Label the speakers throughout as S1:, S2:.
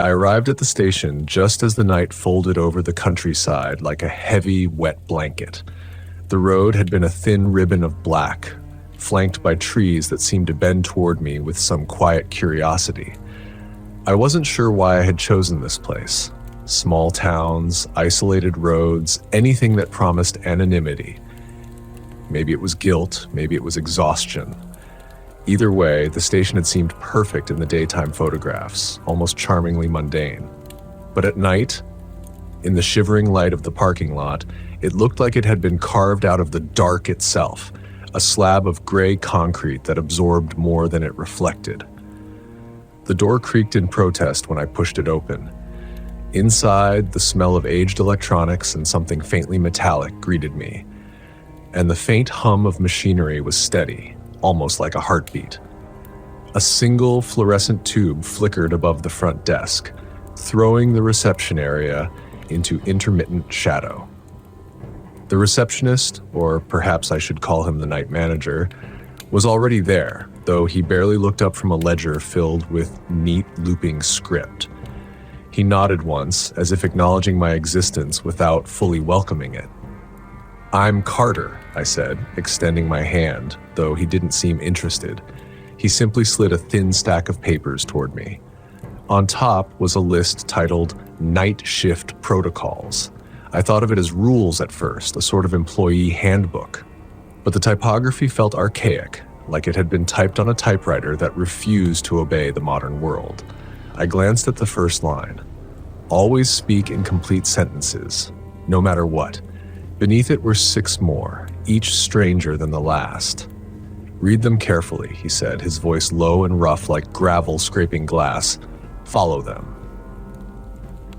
S1: I arrived at the station just as the night folded over the countryside like a heavy, wet blanket. The road had been a thin ribbon of black, flanked by trees that seemed to bend toward me with some quiet curiosity. I wasn't sure why I had chosen this place. Small towns, isolated roads, anything that promised anonymity. Maybe it was guilt, maybe it was exhaustion. Either way, the station had seemed perfect in the daytime photographs, almost charmingly mundane. But at night, in the shivering light of the parking lot, it looked like it had been carved out of the dark itself, a slab of gray concrete that absorbed more than it reflected. The door creaked in protest when I pushed it open. Inside, the smell of aged electronics and something faintly metallic greeted me, and the faint hum of machinery was steady, almost like a heartbeat. A single fluorescent tube flickered above the front desk, throwing the reception area into intermittent shadow. The receptionist, or perhaps I should call him the night manager, was already there, though he barely looked up from a ledger filled with neat looping script. He nodded once, as if acknowledging my existence without fully welcoming it. "I'm Carter," I said, extending my hand, though he didn't seem interested. He simply slid a thin stack of papers toward me. On top was a list titled Night Shift Protocols. I thought of it as rules at first, a sort of employee handbook. But the typography felt archaic, like it had been typed on a typewriter that refused to obey the modern world. I glanced at the first line. Always speak in complete sentences, no matter what. Beneath it were 6 more, each stranger than the last. "Read them carefully," he said, his voice low and rough like gravel scraping glass. "Follow them."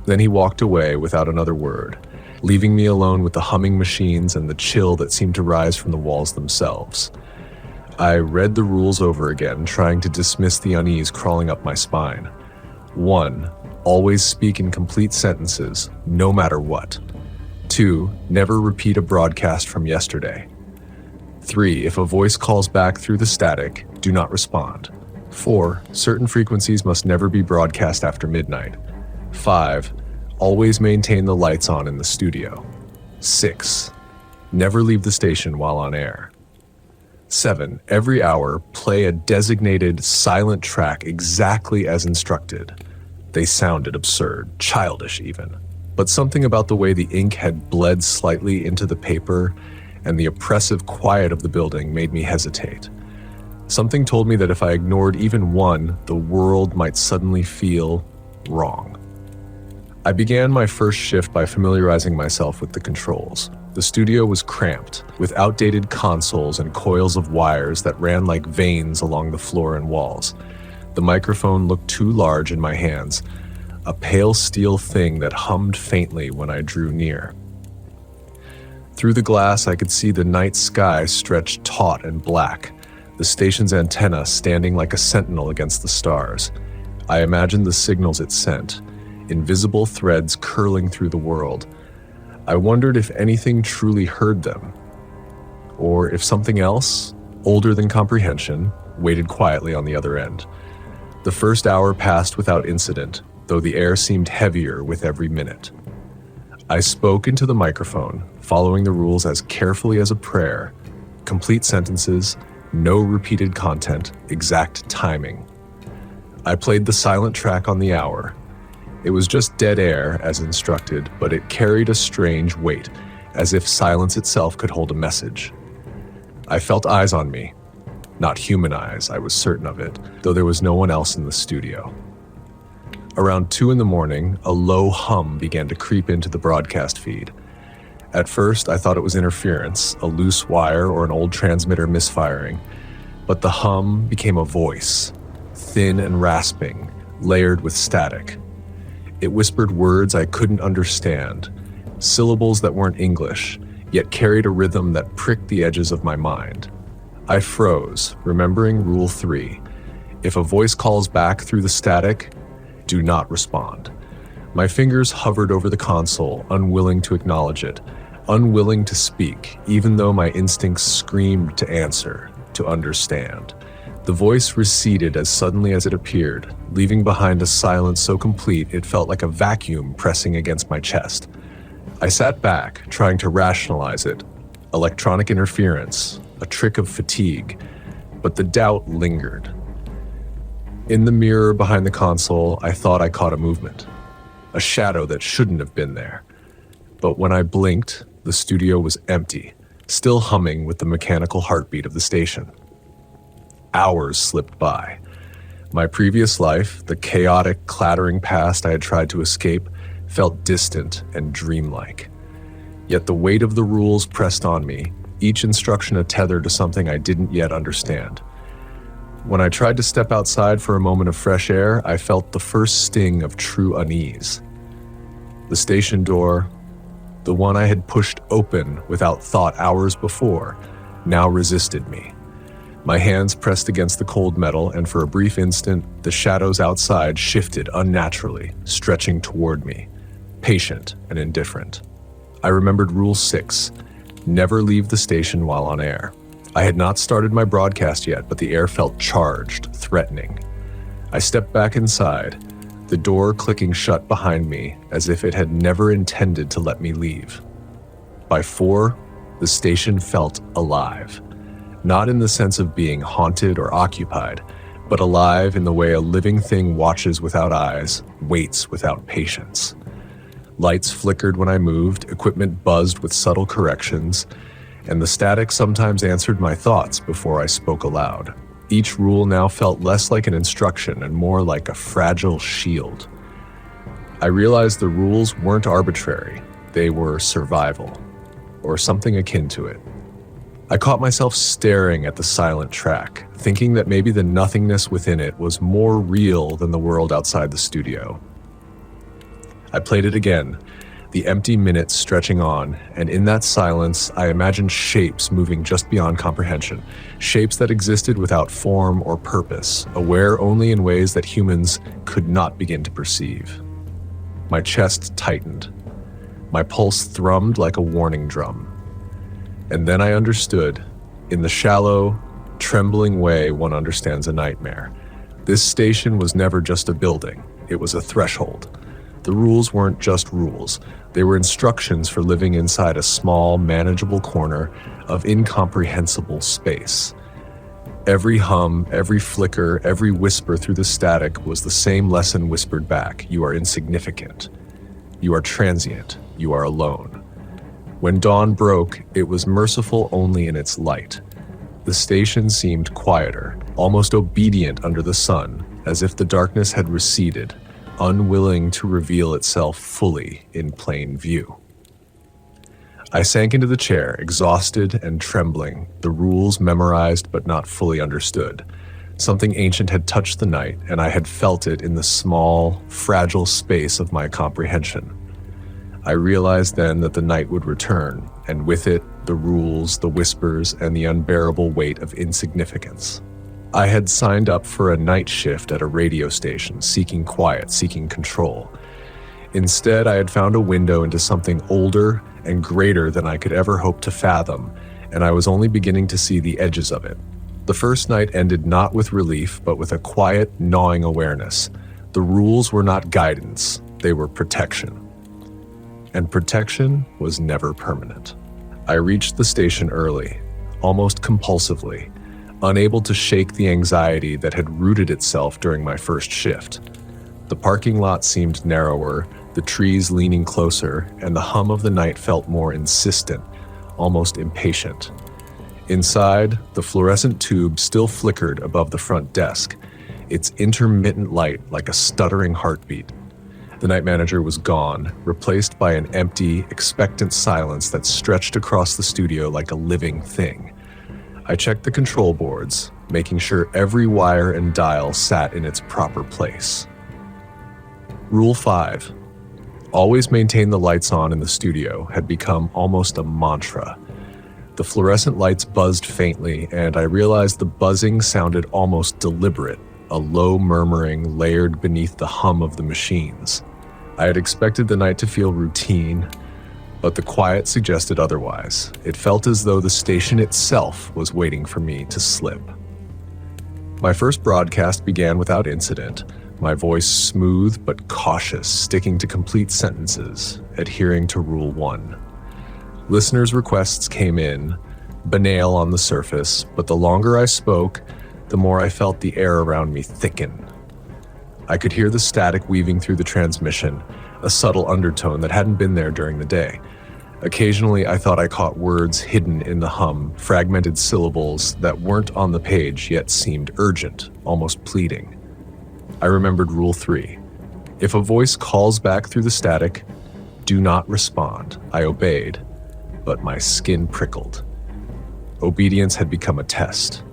S1: Then he walked away without another word, leaving me alone with the humming machines and the chill that seemed to rise from the walls themselves. I read the rules over again, trying to dismiss the unease crawling up my spine. 1. Always speak in complete sentences, no matter what. 2. Never repeat a broadcast from yesterday. 3. If a voice calls back through the static, do not respond. 4. Certain frequencies must never be broadcast after midnight. 5. Always maintain the lights on in the studio. 6. Never leave the station while on air. 7. Every hour, play a designated silent track exactly as instructed. They sounded absurd, childish even. But something about the way the ink had bled slightly into the paper and the oppressive quiet of the building made me hesitate. Something told me that if I ignored even one, the world might suddenly feel wrong. I began my first shift by familiarizing myself with the controls. The studio was cramped, with outdated consoles and coils of wires that ran like veins along the floor and walls. The microphone looked too large in my hands, a pale steel thing that hummed faintly when I drew near. Through the glass, I could see the night sky stretched taut and black, the station's antenna standing like a sentinel against the stars. I imagined the signals it sent, invisible threads curling through the world. I wondered if anything truly heard them, or if something else, older than comprehension, waited quietly on the other end. The first hour passed without incident, though the air seemed heavier with every minute. I spoke into the microphone, following the rules as carefully as a prayer. Complete sentences, no repeated content, exact timing. I played the silent track on the hour. It was just dead air, as instructed, but it carried a strange weight, as if silence itself could hold a message. I felt eyes on me. Not human eyes, I was certain of it, though there was no one else in the studio. Around 2 a.m, a low hum began to creep into the broadcast feed. At first, I thought it was interference, a loose wire or an old transmitter misfiring, but the hum became a voice, thin and rasping, layered with static. It whispered words I couldn't understand, syllables that weren't English, yet carried a rhythm that pricked the edges of my mind. I froze, remembering Rule 3. If a voice calls back through the static, do not respond. My fingers hovered over the console, unwilling to acknowledge it, unwilling to speak, even though my instincts screamed to answer, to understand. The voice receded as suddenly as it appeared, leaving behind a silence so complete it felt like a vacuum pressing against my chest. I sat back, trying to rationalize it. Electronic interference, a trick of fatigue, but the doubt lingered. In the mirror behind the console, I thought I caught a movement, a shadow that shouldn't have been there. But when I blinked, the studio was empty, still humming with the mechanical heartbeat of the station. Hours slipped by. My previous life, the chaotic, clattering past I had tried to escape, felt distant and dreamlike. Yet the weight of the rules pressed on me, each instruction a tether to something I didn't yet understand. When I tried to step outside for a moment of fresh air, I felt the first sting of true unease. The station door, the one I had pushed open without thought hours before, now resisted me. My hands pressed against the cold metal, and for a brief instant, the shadows outside shifted unnaturally, stretching toward me, patient and indifferent. I remembered Rule 6, never leave the station while on air. I had not started my broadcast yet, but the air felt charged, threatening. I stepped back inside, the door clicking shut behind me as if it had never intended to let me leave. By 4, the station felt alive. Not in the sense of being haunted or occupied, but alive in the way a living thing watches without eyes, waits without patience. Lights flickered when I moved, equipment buzzed with subtle corrections, and the static sometimes answered my thoughts before I spoke aloud. Each rule now felt less like an instruction and more like a fragile shield. I realized the rules weren't arbitrary, they were survival, or something akin to it. I caught myself staring at the silent track, thinking that maybe the nothingness within it was more real than the world outside the studio. I played it again, the empty minutes stretching on, and in that silence, I imagined shapes moving just beyond comprehension, shapes that existed without form or purpose, aware only in ways that humans could not begin to perceive. My chest tightened. My pulse thrummed like a warning drum. And then I understood, in the shallow, trembling way one understands a nightmare. This station was never just a building, it was a threshold. The rules weren't just rules, they were instructions for living inside a small, manageable corner of incomprehensible space. Every hum, every flicker, every whisper through the static was the same lesson whispered back: you are insignificant. You are transient. You are alone. When dawn broke, it was merciful only in its light. The station seemed quieter, almost obedient under the sun, as if the darkness had receded, unwilling to reveal itself fully in plain view. I sank into the chair, exhausted and trembling, the rules memorized but not fully understood. Something ancient had touched the night, and I had felt it in the small, fragile space of my comprehension. I realized then that the night would return, and with it, the rules, the whispers, and the unbearable weight of insignificance. I had signed up for a night shift at a radio station, seeking quiet, seeking control. Instead, I had found a window into something older and greater than I could ever hope to fathom, and I was only beginning to see the edges of it. The first night ended not with relief, but with a quiet, gnawing awareness. The rules were not guidance, they were protection. And protection was never permanent. I reached the station early, almost compulsively, unable to shake the anxiety that had rooted itself during my first shift. The parking lot seemed narrower, the trees leaning closer, and the hum of the night felt more insistent, almost impatient. Inside, the fluorescent tube still flickered above the front desk, its intermittent light like a stuttering heartbeat. The night manager was gone, replaced by an empty, expectant silence that stretched across the studio like a living thing. I checked the control boards, making sure every wire and dial sat in its proper place. Rule 5. Always maintain the lights on in the studio had become almost a mantra. The fluorescent lights buzzed faintly, and I realized the buzzing sounded almost deliberate, a low murmuring layered beneath the hum of the machines. I had expected the night to feel routine, but the quiet suggested otherwise. It felt as though the station itself was waiting for me to slip. My first broadcast began without incident, my voice smooth but cautious, sticking to complete sentences, adhering to Rule 1. Listeners' requests came in, banal on the surface, but the longer I spoke, the more I felt the air around me thicken. I could hear the static weaving through the transmission, a subtle undertone that hadn't been there during the day. Occasionally, I thought I caught words hidden in the hum, fragmented syllables that weren't on the page yet seemed urgent, almost pleading. I remembered Rule 3. If a voice calls back through the static, do not respond. I obeyed, but my skin prickled. Obedience had become a test.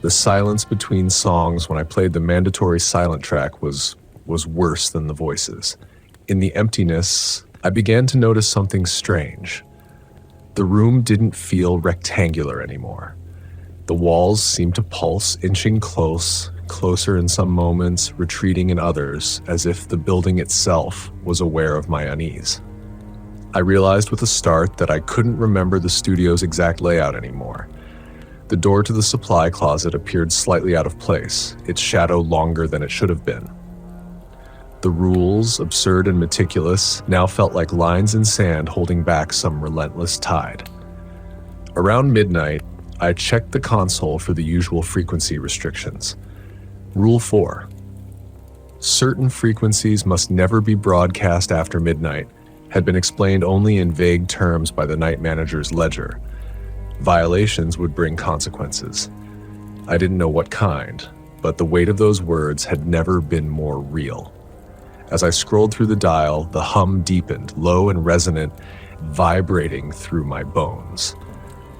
S1: The silence between songs when I played the mandatory silent track was worse than the voices. In the emptiness, I began to notice something strange. The room didn't feel rectangular anymore. The walls seemed to pulse, inching closer in some moments, retreating in others, as if the building itself was aware of my unease. I realized with a start that I couldn't remember the studio's exact layout anymore. The door to the supply closet appeared slightly out of place, its shadow longer than it should have been. The rules, absurd and meticulous, now felt like lines in sand holding back some relentless tide. Around midnight, I checked the console for the usual frequency restrictions. Rule 4. Certain frequencies must never be broadcast after midnight had been explained only in vague terms by the night manager's ledger. Violations would bring consequences. I didn't know what kind, but the weight of those words had never been more real. As I scrolled through the dial, the hum deepened, low and resonant, vibrating through my bones.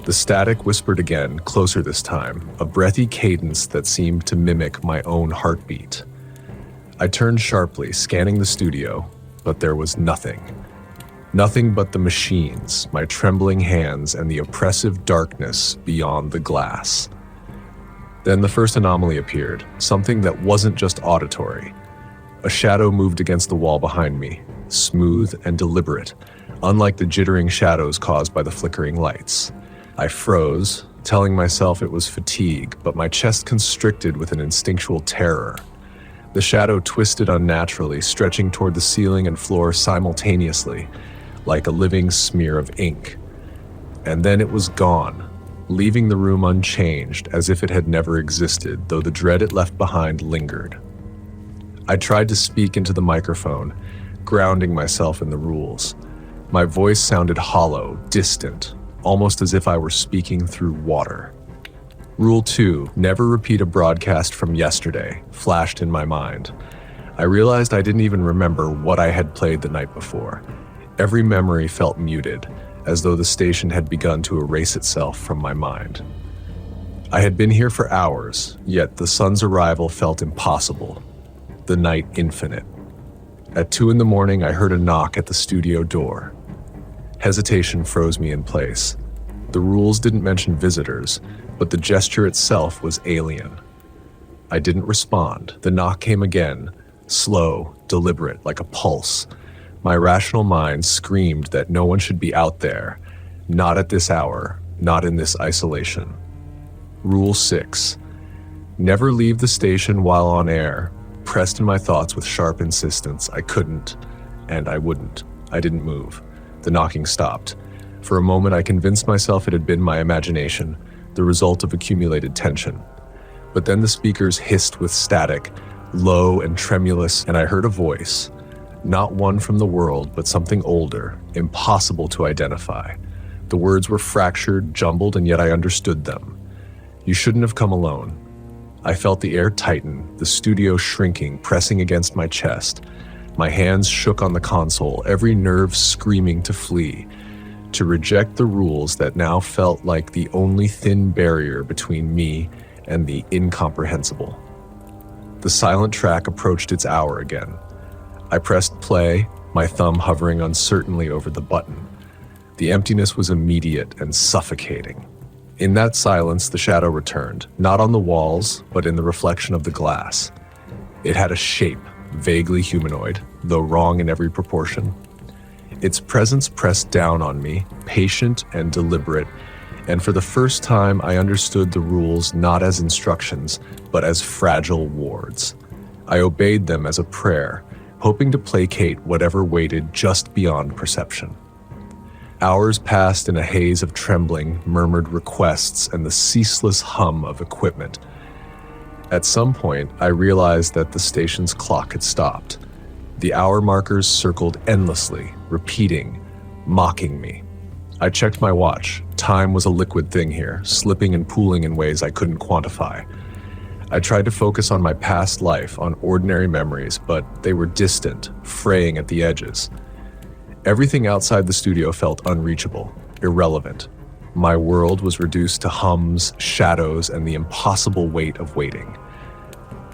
S1: The static whispered again, closer this time, a breathy cadence that seemed to mimic my own heartbeat. I turned sharply, scanning the studio, but there was nothing. Nothing but the machines, my trembling hands, and the oppressive darkness beyond the glass. Then the first anomaly appeared, something that wasn't just auditory. A shadow moved against the wall behind me, smooth and deliberate, unlike the jittering shadows caused by the flickering lights. I froze, telling myself it was fatigue, but my chest constricted with an instinctual terror. The shadow twisted unnaturally, stretching toward the ceiling and floor simultaneously, like a living smear of ink. And then it was gone, leaving the room unchanged, as if it had never existed, though the dread it left behind lingered. I tried to speak into the microphone, grounding myself in the rules. My voice sounded hollow, distant, almost as if I were speaking through water. Rule 2, never repeat a broadcast from yesterday, flashed in my mind. I realized I didn't even remember what I had played the night before. Every memory felt muted, as though the station had begun to erase itself from my mind. I had been here for hours, yet the sun's arrival felt impossible, the night infinite. At 2 a.m, I heard a knock at the studio door. Hesitation froze me in place. The rules didn't mention visitors, but the gesture itself was alien. I didn't respond. The knock came again, slow, deliberate, like a pulse. My rational mind screamed that no one should be out there, not at this hour, not in this isolation. Rule 6. Never leave the station while on air, pressed in my thoughts with sharp insistence. I couldn't, and I wouldn't. I didn't move. The knocking stopped. For a moment, I convinced myself it had been my imagination, the result of accumulated tension. But then the speakers hissed with static, low and tremulous, and I heard a voice. Not one from the world, but something older, impossible to identify. The words were fractured, jumbled, and yet I understood them. You shouldn't have come alone. I felt the air tighten, the studio shrinking, pressing against my chest. My hands shook on the console, every nerve screaming to flee, to reject the rules that now felt like the only thin barrier between me and the incomprehensible. The silent track approached its hour again. I pressed play, my thumb hovering uncertainly over the button. The emptiness was immediate and suffocating. In that silence, the shadow returned, not on the walls, but in the reflection of the glass. It had a shape, vaguely humanoid, though wrong in every proportion. Its presence pressed down on me, patient and deliberate, And for the first time, I understood the rules not as instructions, but as fragile wards. I obeyed them as a prayer, hoping to placate whatever waited just beyond perception. Hours passed in a haze of trembling, murmured requests and the ceaseless hum of equipment. At some point, I realized that the station's clock had stopped. The hour markers circled endlessly, repeating, mocking me. I checked my watch. Time was a liquid thing here, slipping and pooling in ways I couldn't quantify. I tried to focus on my past life, on ordinary memories, but they were distant, fraying at the edges. Everything outside the studio felt unreachable, irrelevant. My world was reduced to hums, shadows, and the impossible weight of waiting.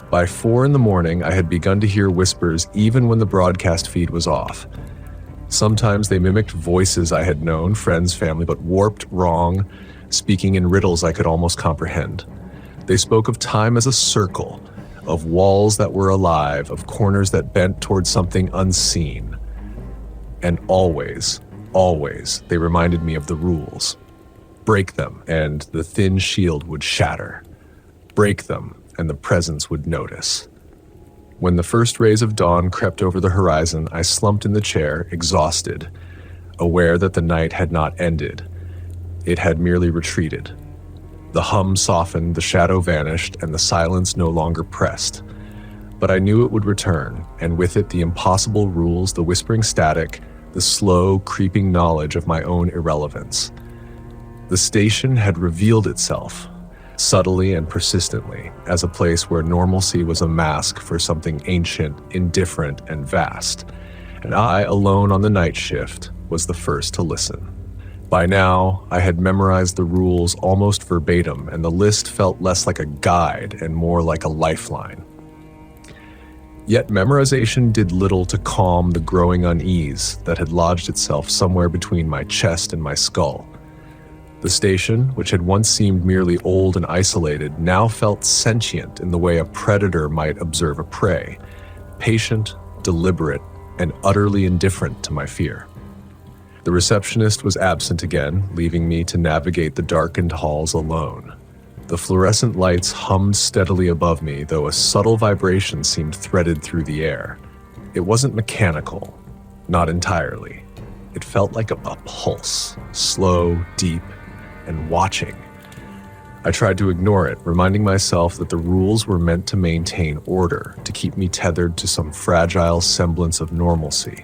S1: By 4 a.m, I had begun to hear whispers even when the broadcast feed was off. Sometimes they mimicked voices I had known, friends, family, but warped, wrong, speaking in riddles I could almost comprehend. They spoke of time as a circle, of walls that were alive, of corners that bent towards something unseen. And always, they reminded me of the rules. Break them, and the thin shield would shatter. Break them, and the presence would notice. When the first rays of dawn crept over the horizon, I slumped in the chair, exhausted, aware that the night had not ended. It had merely retreated. The hum softened, the shadow vanished, and the silence no longer pressed. But I knew it would return, and with it the impossible rules, the whispering static, the slow, creeping knowledge of my own irrelevance. The station had revealed itself, subtly and persistently, as a place where normalcy was a mask for something ancient, indifferent, and vast. And I, alone on the night shift, was the first to listen. By now, I had memorized the rules almost verbatim, and the list felt less like a guide and more like a lifeline. Yet memorization did little to calm the growing unease that had lodged itself somewhere between my chest and my skull. The station, which had once seemed merely old and isolated, now felt sentient in the way a predator might observe a prey, patient, deliberate, and utterly indifferent to my fear. The receptionist was absent again, leaving me to navigate the darkened halls alone. The fluorescent lights hummed steadily above me, though a subtle vibration seemed threaded through the air. It wasn't mechanical, not entirely. It felt like a pulse, slow, deep, and watching. I tried to ignore it, reminding myself that the rules were meant to maintain order, to keep me tethered to some fragile semblance of normalcy.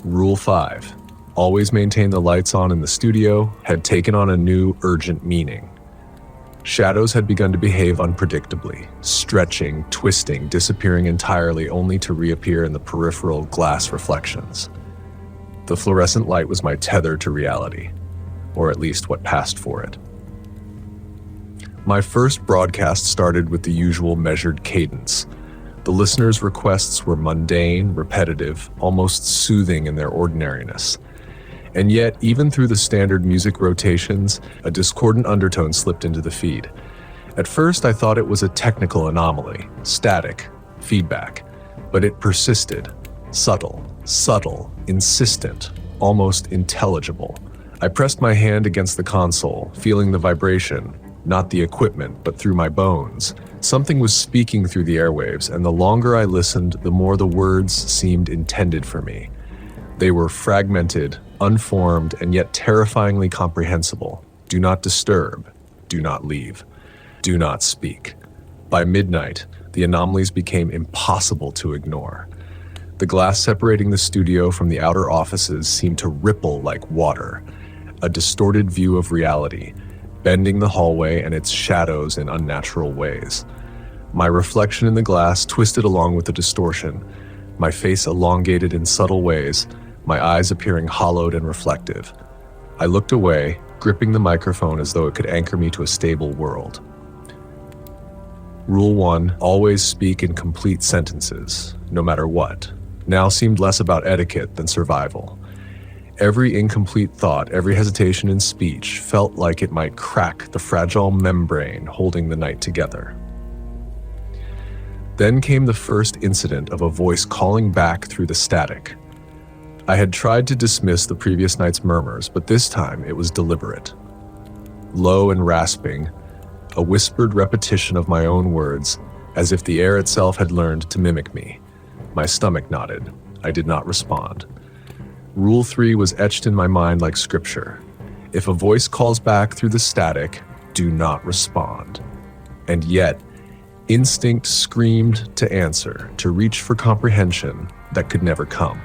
S1: Rule 5, always maintain the lights on in the studio, had taken on a new, urgent meaning. Shadows had begun to behave unpredictably, stretching, twisting, disappearing entirely only to reappear in the peripheral glass reflections. The fluorescent light was my tether to reality, or at least what passed for it. My first broadcast started with the usual measured cadence. The listeners' requests were mundane, repetitive, almost soothing in their ordinariness. And yet, even through the standard music rotations, a discordant undertone slipped into the feed. At first, I thought it was a technical anomaly, static, feedback, but it persisted, subtle, insistent, almost intelligible. I pressed my hand against the console, feeling the vibration, not the equipment, but through my bones. Something was speaking through the airwaves, and the longer I listened, the more the words seemed intended for me. They were fragmented, unformed, and yet terrifyingly comprehensible. Do not disturb. Do not leave. Do not speak. By midnight, the anomalies became impossible to ignore. The glass separating the studio from the outer offices seemed to ripple like water, a distorted view of reality, bending the hallway and its shadows in unnatural ways. My reflection in the glass twisted along with the distortion, my face elongated in subtle ways, my eyes appearing hollowed and reflective. I looked away, gripping the microphone as though it could anchor me to a stable world. Rule 1, always speak in complete sentences, no matter what, now seemed less about etiquette than survival. Every incomplete thought, every hesitation in speech felt like it might crack the fragile membrane holding the night together. Then came the first incident of a voice calling back through the static. I had tried to dismiss the previous night's murmurs, but this time it was deliberate. low and rasping, a whispered repetition of my own words, as if the air itself had learned to mimic me. My stomach nodded. I did not respond. Rule 3 was etched in my mind like scripture. If a voice calls back through the static, do not respond. And yet, instinct screamed to answer, to reach for comprehension that could never come.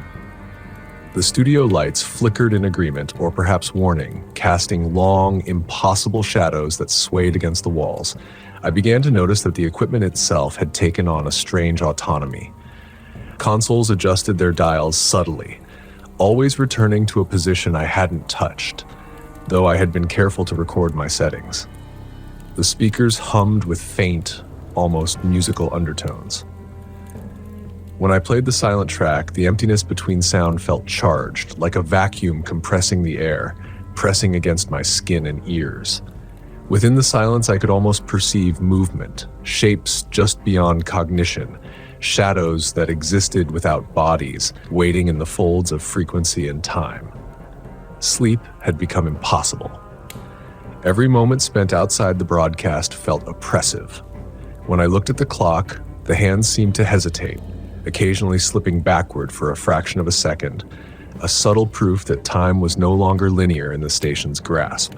S1: The studio lights flickered in agreement, or perhaps warning, casting long, impossible shadows that swayed against the walls. I began to notice that the equipment itself had taken on a strange autonomy. Consoles adjusted their dials subtly, always returning to a position I hadn't touched, though I had been careful to record my settings. The speakers hummed with faint, almost musical undertones. When I played the silent track, the emptiness between sound felt charged, like a vacuum compressing the air, pressing against my skin and ears. Within the silence, I could almost perceive movement, shapes just beyond cognition, shadows that existed without bodies, waiting in the folds of frequency and time. Sleep had become impossible. Every moment spent outside the broadcast felt oppressive. When I looked at the clock, the hands seemed to hesitate, occasionally slipping backward for a fraction of a second, a subtle proof that time was no longer linear in the station's grasp.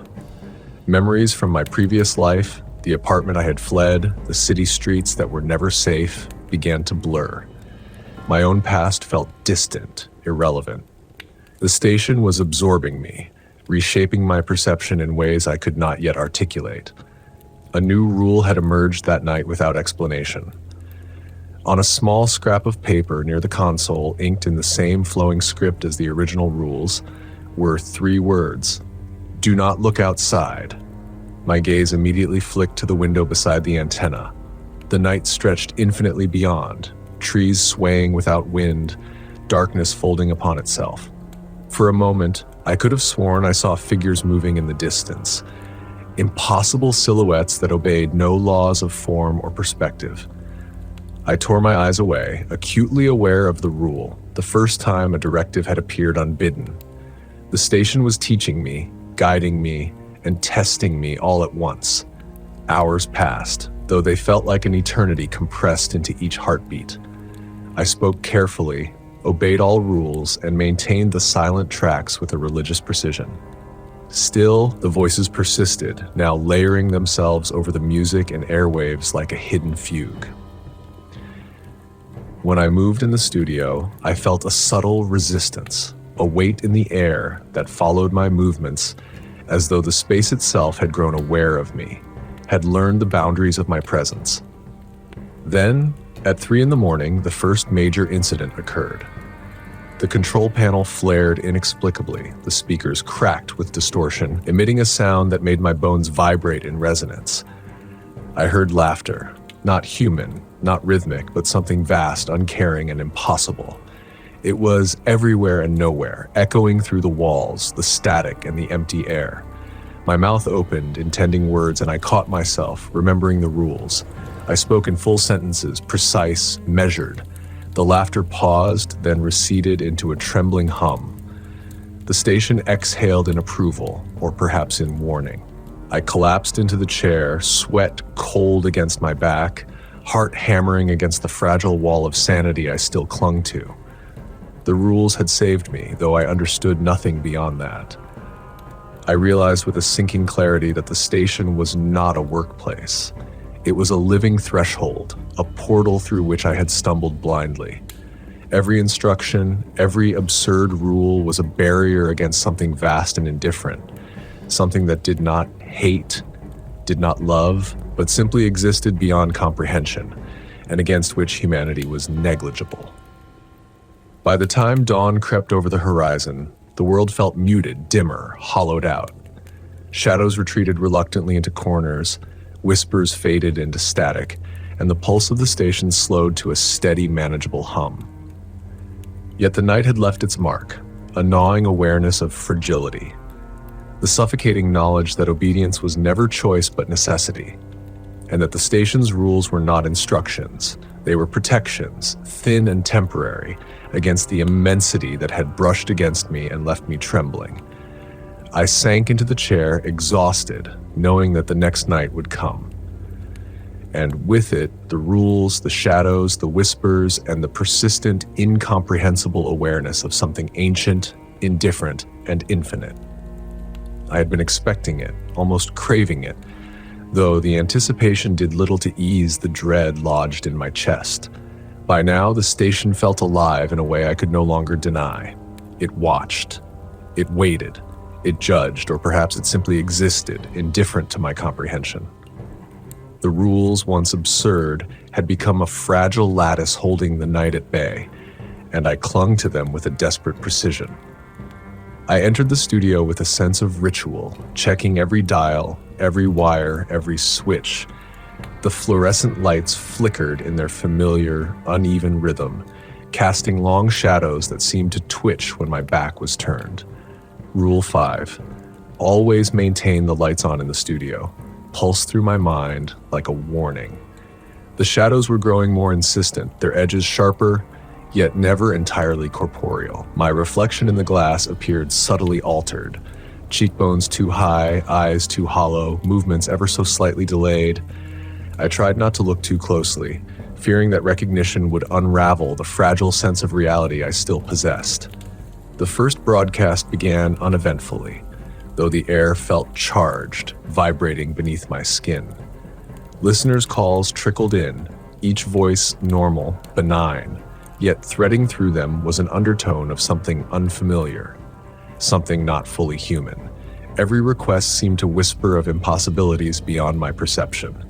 S1: Memories from my previous life, the apartment I had fled, the city streets that were never safe, began to blur. My own past felt distant, irrelevant. The station was absorbing me, reshaping my perception in ways I could not yet articulate. A new rule had emerged that night without explanation. On a small scrap of paper near the console, inked in the same flowing script as the original rules, were 3 words: "Do not look outside." My gaze immediately flicked to the window beside the antenna. The night stretched infinitely beyond, trees swaying without wind, darkness folding upon itself. For a moment, I could have sworn I saw figures moving in the distance, impossible silhouettes that obeyed no laws of form or perspective. I tore my eyes away, acutely aware of the rule, the first time a directive had appeared unbidden. The station was teaching me, guiding me, and testing me all at once. Hours passed, though they felt like an eternity compressed into each heartbeat. I spoke carefully, obeyed all rules, and maintained the silent tracks with a religious precision. Still, the voices persisted, now layering themselves over the music and airwaves like a hidden fugue. When I moved in the studio, I felt a subtle resistance, a weight in the air that followed my movements, as though the space itself had grown aware of me, had learned the boundaries of my presence. Then, at 3 a.m, the first major incident occurred. The control panel flared inexplicably, the speakers cracked with distortion, emitting a sound that made my bones vibrate in resonance. I heard laughter, not human, not rhythmic, but something vast, uncaring, and impossible. It was everywhere and nowhere, echoing through the walls, the static, and the empty air. My mouth opened, intending words, and I caught myself, remembering the rules. I spoke in full sentences, precise, measured. The laughter paused, then receded into a trembling hum. The station exhaled in approval, or perhaps in warning. I collapsed into the chair, sweat cold against my back, heart hammering against the fragile wall of sanity I still clung to. The rules had saved me, though I understood nothing beyond that. I realized with a sinking clarity that the station was not a workplace. It was a living threshold, a portal through which I had stumbled blindly. Every instruction, every absurd rule was a barrier against something vast and indifferent, something that did not hate, did not love, but simply existed beyond comprehension, and against which humanity was negligible. By the time dawn crept over the horizon, the world felt muted, dimmer, hollowed out. Shadows retreated reluctantly into corners, whispers faded into static, and the pulse of the station slowed to a steady, manageable hum. Yet the night had left its mark, a gnawing awareness of fragility, the suffocating knowledge that obedience was never choice but necessity, and that the station's rules were not instructions, they were protections, thin and temporary, against the immensity that had brushed against me and left me trembling. I sank into the chair, exhausted, knowing that the next night would come. And with it, the rules, the shadows, the whispers, and the persistent, incomprehensible awareness of something ancient, indifferent, and infinite. I had been expecting it, almost craving it, though the anticipation did little to ease the dread lodged in my chest. By now, the station felt alive in a way I could no longer deny. It watched. It waited. It judged, or perhaps it simply existed, indifferent to my comprehension. The rules, once absurd, had become a fragile lattice holding the night at bay, and I clung to them with a desperate precision. I entered the studio with a sense of ritual, checking every dial, every wire, every switch. The fluorescent lights flickered in their familiar, uneven rhythm, casting long shadows that seemed to twitch when my back was turned. Rule 5. Always maintain the lights on in the studio. Pulse through my mind like a warning. The shadows were growing more insistent, their edges sharper, yet never entirely corporeal. My reflection in the glass appeared subtly altered. Cheekbones too high, eyes too hollow, movements ever so slightly delayed. I tried not to look too closely, fearing that recognition would unravel the fragile sense of reality I still possessed. The first broadcast began uneventfully, though the air felt charged, vibrating beneath my skin. Listeners' calls trickled in, each voice normal, benign, yet threading through them was an undertone of something unfamiliar, something not fully human. Every request seemed to whisper of impossibilities beyond my perception.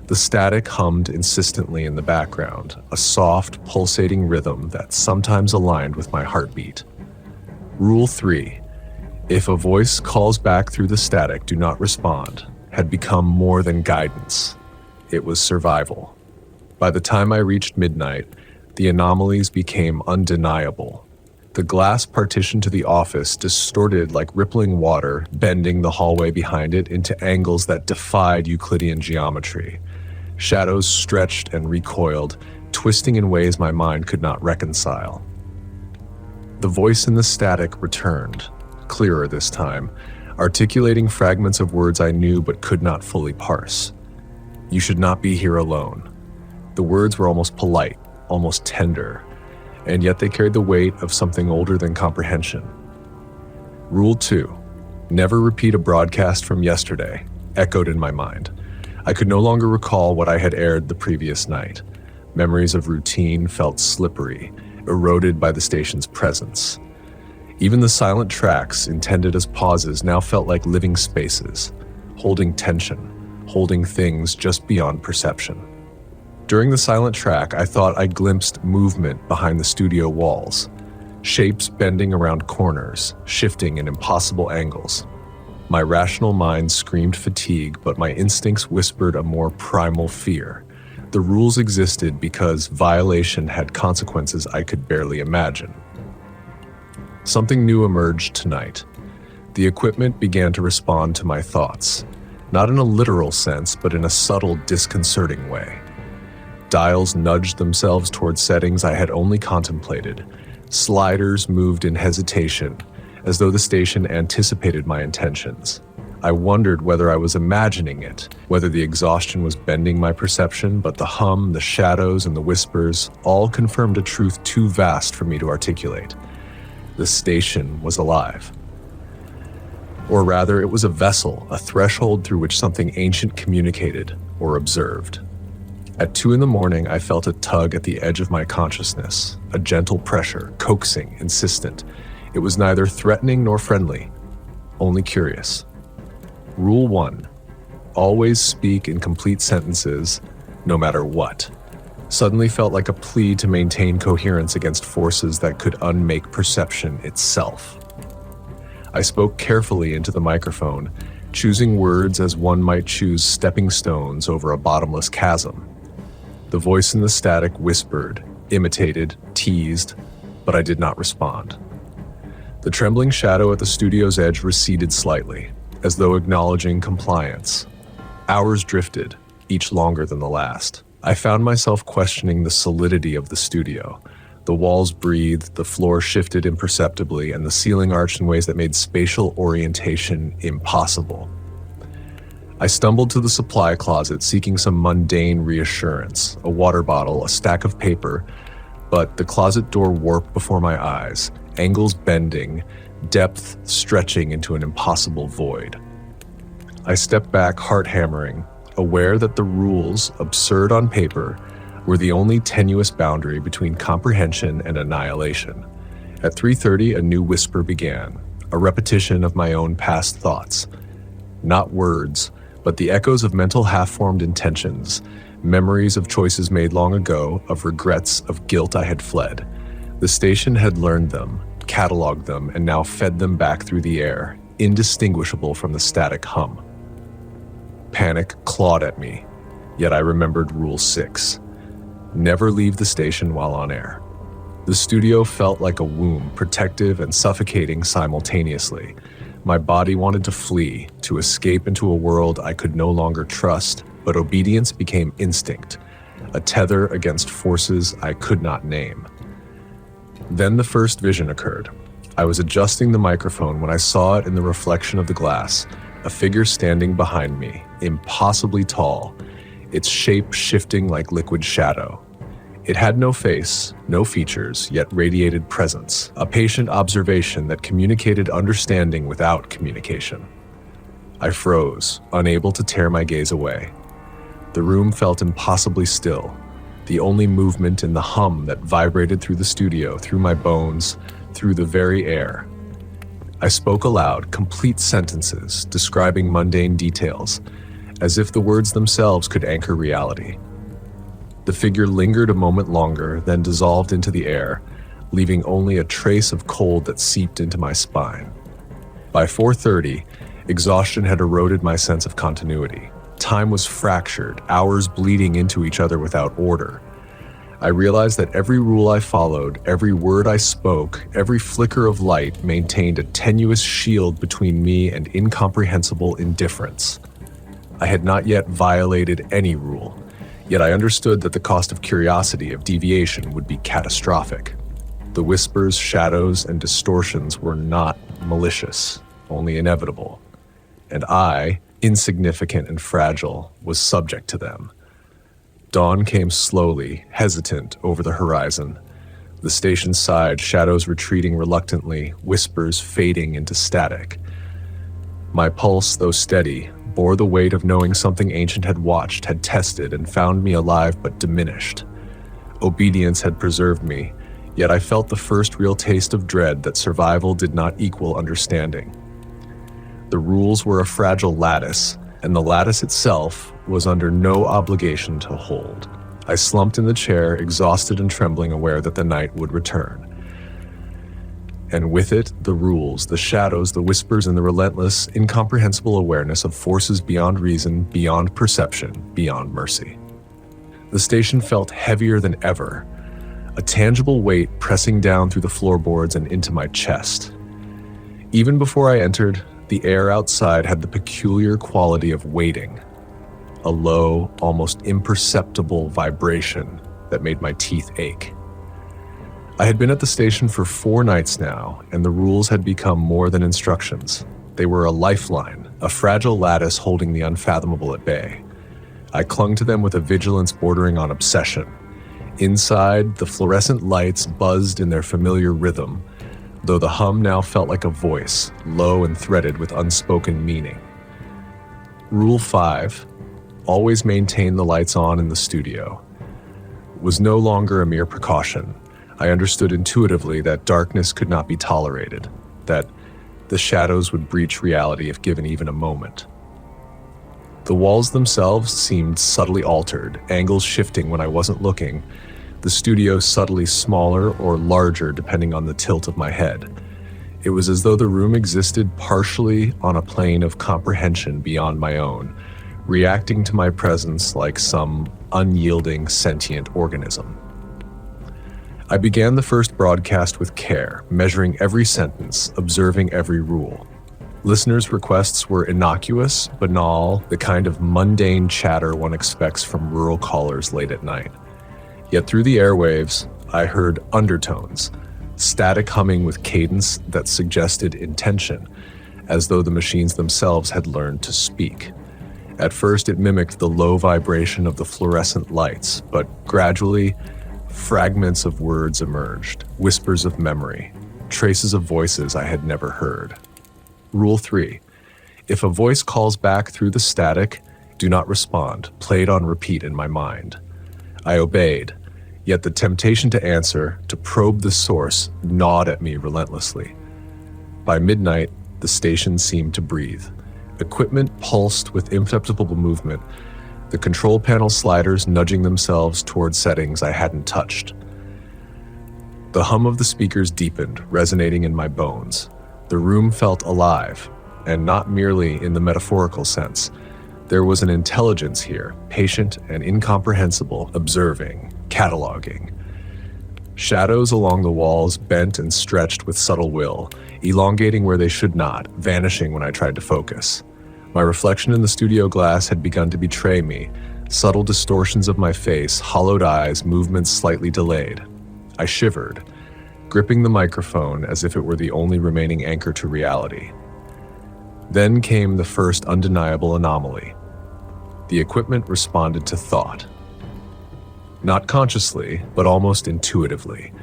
S1: The static hummed insistently in the background, a soft, pulsating rhythm that sometimes aligned with my heartbeat. Rule 3. If a voice calls back through the static, do not respond, had become more than guidance. It was survival. By the time I reached midnight, the anomalies became undeniable. The glass partition to the office distorted like rippling water, bending the hallway behind it into angles that defied Euclidean geometry. Shadows stretched and recoiled, twisting in ways my mind could not reconcile. The voice in the static returned, clearer this time, articulating fragments of words I knew but could not fully parse. You should not be here alone. The words were almost polite, almost tender, and yet they carried the weight of something older than comprehension. Rule 2. Never repeat a broadcast from yesterday, echoed in my mind. I could no longer recall what I had aired the previous night. Memories of routine felt slippery, eroded by the station's presence. Even the silent tracks, intended as pauses, now felt like living spaces, holding tension, holding things just beyond perception. During the silent track, I thought I glimpsed movement behind the studio walls, shapes bending around corners, shifting in impossible angles. My rational mind screamed fatigue, but my instincts whispered a more primal fear. The rules existed because violation had consequences I could barely imagine. Something new emerged tonight. The equipment began to respond to my thoughts, not in a literal sense, but in a subtle, disconcerting way. Dials nudged themselves toward settings I had only contemplated. Sliders moved in hesitation, as though the station anticipated my intentions. I wondered whether I was imagining it, whether the exhaustion was bending my perception, but the hum, the shadows, and the whispers all confirmed a truth too vast for me to articulate. The station was alive. Or rather, it was a vessel, a threshold through which something ancient communicated or observed. At 2 a.m, I felt a tug at the edge of my consciousness, a gentle pressure, coaxing, insistent. It was neither threatening nor friendly, only curious. Rule 1. Always speak in complete sentences, no matter what. Suddenly felt like a plea to maintain coherence against forces that could unmake perception itself. I spoke carefully into the microphone, choosing words as one might choose stepping stones over a bottomless chasm. The voice in the static whispered, imitated, teased, but I did not respond. The trembling shadow at the studio's edge receded slightly, as though acknowledging compliance. Hours drifted, each longer than the last. I found myself questioning the solidity of the studio, The walls breathed, the floor shifted imperceptibly, and the ceiling arched in ways that made spatial orientation impossible. I stumbled to the supply closet seeking some mundane reassurance, a water bottle, a stack of paper, but the closet door warped before my eyes, angles bending, depth stretching into an impossible void. I stepped back, heart hammering, aware that the rules, absurd on paper, were the only tenuous boundary between comprehension and annihilation. At 3:30, a new whisper began, a repetition of my own past thoughts. Not words, but the echoes of mental half-formed intentions, memories of choices made long ago, of regrets, of guilt I had fled. The station had learned them, cataloged them, and now fed them back through the air, indistinguishable from the static hum. Panic clawed at me, yet I remembered Rule 6. Never leave the station while on air. The studio felt like a womb, protective and suffocating simultaneously. My body wanted to flee, to escape into a world I could no longer trust, but obedience became instinct, a tether against forces I could not name. Then the first vision occurred. I was adjusting the microphone when I saw it in the reflection of the glass, a figure standing behind me, impossibly tall, its shape shifting like liquid shadow. It had no face, no features, yet radiated presence, a patient observation that communicated understanding without communication. I froze, unable to tear my gaze away. The room felt impossibly still, the only movement in the hum that vibrated through the studio, through my bones, through the very air. I spoke aloud, complete sentences, describing mundane details, as if the words themselves could anchor reality. The figure lingered a moment longer, then dissolved into the air, leaving only a trace of cold that seeped into my spine. By 4:30, exhaustion had eroded my sense of continuity. Time was fractured, hours bleeding into each other without order. I realized that every rule I followed, every word I spoke, every flicker of light maintained a tenuous shield between me and incomprehensible indifference. I had not yet violated any rule, yet I understood that the cost of curiosity, of deviation, would be catastrophic. The whispers, shadows, and distortions were not malicious, only inevitable. And I, insignificant and fragile, was subject to them. Dawn came slowly, hesitant, over the horizon. The station sighed, shadows retreating reluctantly, whispers fading into static. My pulse, though steady, bore the weight of knowing something ancient had watched, had tested, and found me alive but diminished. Obedience had preserved me, yet I felt the first real taste of dread that survival did not equal understanding. The rules were a fragile lattice, and the lattice itself was under no obligation to hold. I slumped in the chair, exhausted and trembling, aware that the night would return. And with it, the rules, the shadows, the whispers, and the relentless, incomprehensible awareness of forces beyond reason, beyond perception, beyond mercy. The station felt heavier than ever, a tangible weight pressing down through the floorboards and into my chest. Even before I entered, the air outside had the peculiar quality of waiting, a low, almost imperceptible vibration that made my teeth ache. I had been at the station for 4 nights now, and the rules had become more than instructions. They were a lifeline, a fragile lattice holding the unfathomable at bay. I clung to them with a vigilance bordering on obsession. Inside, the fluorescent lights buzzed in their familiar rhythm, though the hum now felt like a voice, low and threaded with unspoken meaning. Rule 5, always maintain the lights on in the studio, was no longer a mere precaution. I understood intuitively that darkness could not be tolerated, that the shadows would breach reality if given even a moment. The walls themselves seemed subtly altered, angles shifting when I wasn't looking, the studio subtly smaller or larger depending on the tilt of my head. It was as though the room existed partially on a plane of comprehension beyond my own, reacting to my presence like some unyielding sentient organism. I began the first broadcast with care, measuring every sentence, observing every rule. Listeners' requests were innocuous, banal, the kind of mundane chatter one expects from rural callers late at night. Yet through the airwaves, I heard undertones, static humming with cadence that suggested intention, as though the machines themselves had learned to speak. At first, it mimicked the low vibration of the fluorescent lights, but gradually, fragments of words emerged, whispers of memory, traces of voices I had never heard. Rule 3. If a voice calls back through the static, do not respond, played on repeat in my mind. I obeyed, yet the temptation to answer, to probe the source, gnawed at me relentlessly. By midnight, the station seemed to breathe. Equipment pulsed with imperceptible movement, the control panel sliders nudging themselves toward settings I hadn't touched. The hum of the speakers deepened, resonating in my bones. The room felt alive, and not merely in the metaphorical sense. There was an intelligence here, patient and incomprehensible, observing, cataloging. Shadows along the walls bent and stretched with subtle will, elongating where they should not, vanishing when I tried to focus. My reflection in the studio glass had begun to betray me, subtle distortions of my face, hollowed eyes, movements slightly delayed. I shivered, gripping the microphone as if it were the only remaining anchor to reality. Then came the first undeniable anomaly. The equipment responded to thought. Not consciously, but almost intuitively.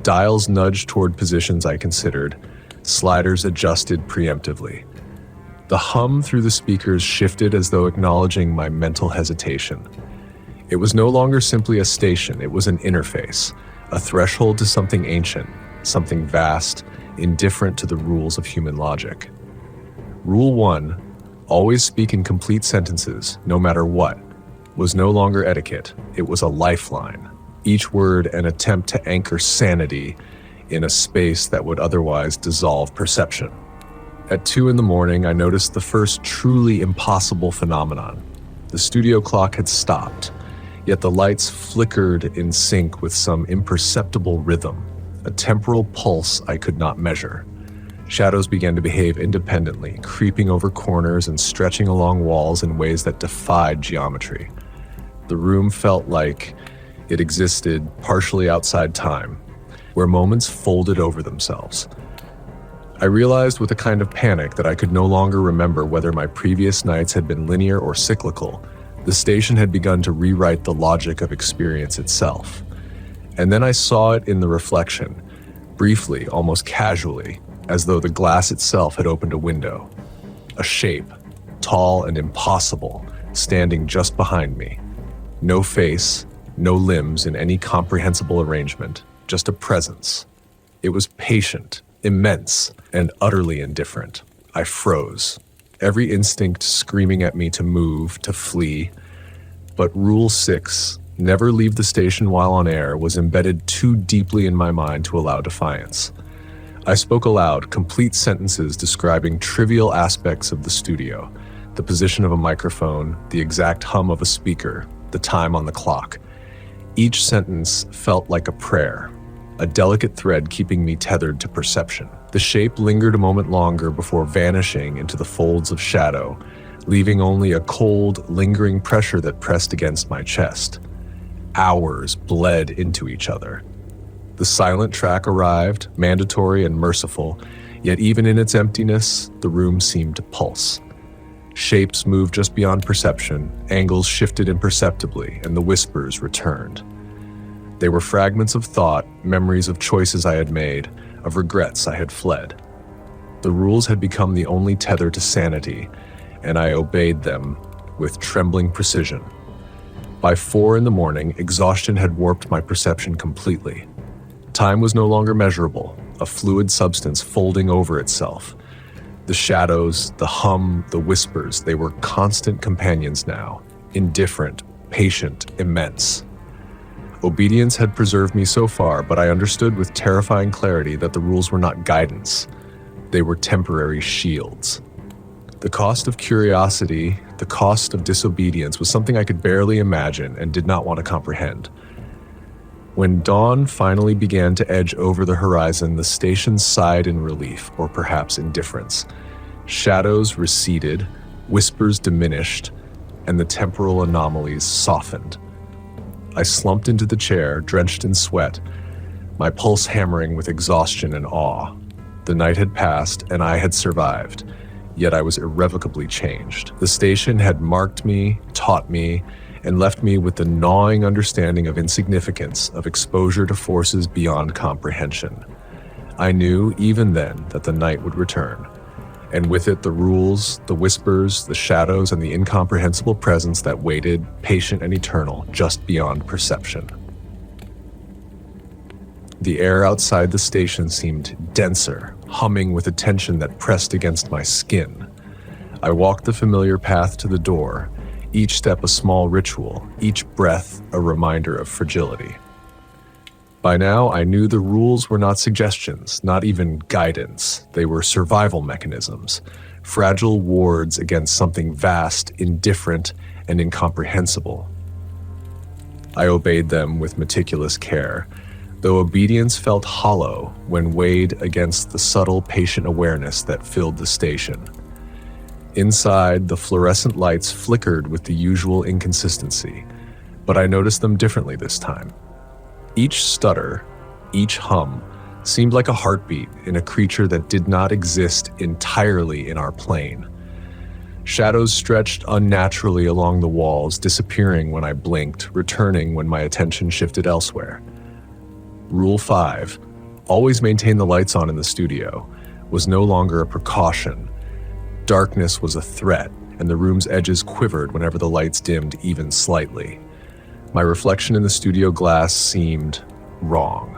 S1: Dials nudged toward positions I considered, sliders adjusted preemptively. The hum through the speakers shifted as though acknowledging my mental hesitation. It was no longer simply a station, it was an interface, a threshold to something ancient, something vast, indifferent to the rules of human logic. Rule 1, always speak in complete sentences, no matter what, was no longer etiquette, it was a lifeline, each word an attempt to anchor sanity in a space that would otherwise dissolve perception. At 2 a.m, I noticed the first truly impossible phenomenon. The studio clock had stopped, yet the lights flickered in sync with some imperceptible rhythm, a temporal pulse I could not measure. Shadows began to behave independently, creeping over corners and stretching along walls in ways that defied geometry. The room felt like it existed partially outside time, where moments folded over themselves. I realized with a kind of panic that I could no longer remember whether my previous nights had been linear or cyclical. The station had begun to rewrite the logic of experience itself. And then I saw it in the reflection, briefly, almost casually, as though the glass itself had opened a window. A shape, tall and impossible, standing just behind me. No face, no limbs in any comprehensible arrangement, just a presence. It was patient, immense, and utterly indifferent. I froze, every instinct screaming at me to move, to flee. But Rule 6, never leave the station while on air, was embedded too deeply in my mind to allow defiance. I spoke aloud, complete sentences describing trivial aspects of the studio, the position of a microphone, the exact hum of a speaker, the time on the clock. Each sentence felt like a prayer, a delicate thread keeping me tethered to perception. The shape lingered a moment longer before vanishing into the folds of shadow, leaving only a cold, lingering pressure that pressed against my chest. Hours bled into each other. The silent track arrived, mandatory and merciful, yet even in its emptiness, the room seemed to pulse. Shapes moved just beyond perception, angles shifted imperceptibly, and the whispers returned. They were fragments of thought, memories of choices I had made, of regrets I had fled. The rules had become the only tether to sanity, and I obeyed them with trembling precision. By 4 a.m, exhaustion had warped my perception completely. Time was no longer measurable, a fluid substance folding over itself. The shadows, the hum, the whispers, they were constant companions now, indifferent, patient, immense. Obedience had preserved me so far, but I understood with terrifying clarity that the rules were not guidance. They were temporary shields. The cost of curiosity, the cost of disobedience was something I could barely imagine and did not want to comprehend. When dawn finally began to edge over the horizon, the station sighed in relief, or perhaps indifference. Shadows receded, whispers diminished, and the temporal anomalies softened. I slumped into the chair, drenched in sweat, my pulse hammering with exhaustion and awe. The night had passed, and I had survived, yet I was irrevocably changed. The station had marked me, taught me, and left me with the gnawing understanding of insignificance, of exposure to forces beyond comprehension. I knew, even then, that the night would return, and with it the rules, the whispers, the shadows, and the incomprehensible presence that waited, patient and eternal, just beyond perception. The air outside the station seemed denser, humming with a tension that pressed against my skin. I walked the familiar path to the door, each step a small ritual, each breath a reminder of fragility. By now, I knew the rules were not suggestions, not even guidance. They were survival mechanisms, fragile wards against something vast, indifferent, and incomprehensible. I obeyed them with meticulous care, though obedience felt hollow when weighed against the subtle, patient awareness that filled the station. Inside, the fluorescent lights flickered with the usual inconsistency, but I noticed them differently this time. Each stutter, each hum, seemed like a heartbeat in a creature that did not exist entirely in our plane. Shadows stretched unnaturally along the walls, disappearing when I blinked, returning when my attention shifted elsewhere. Rule 5, always maintain the lights on in the studio, was no longer a precaution. Darkness was a threat, and the room's edges quivered whenever the lights dimmed even slightly. My reflection in the studio glass seemed wrong.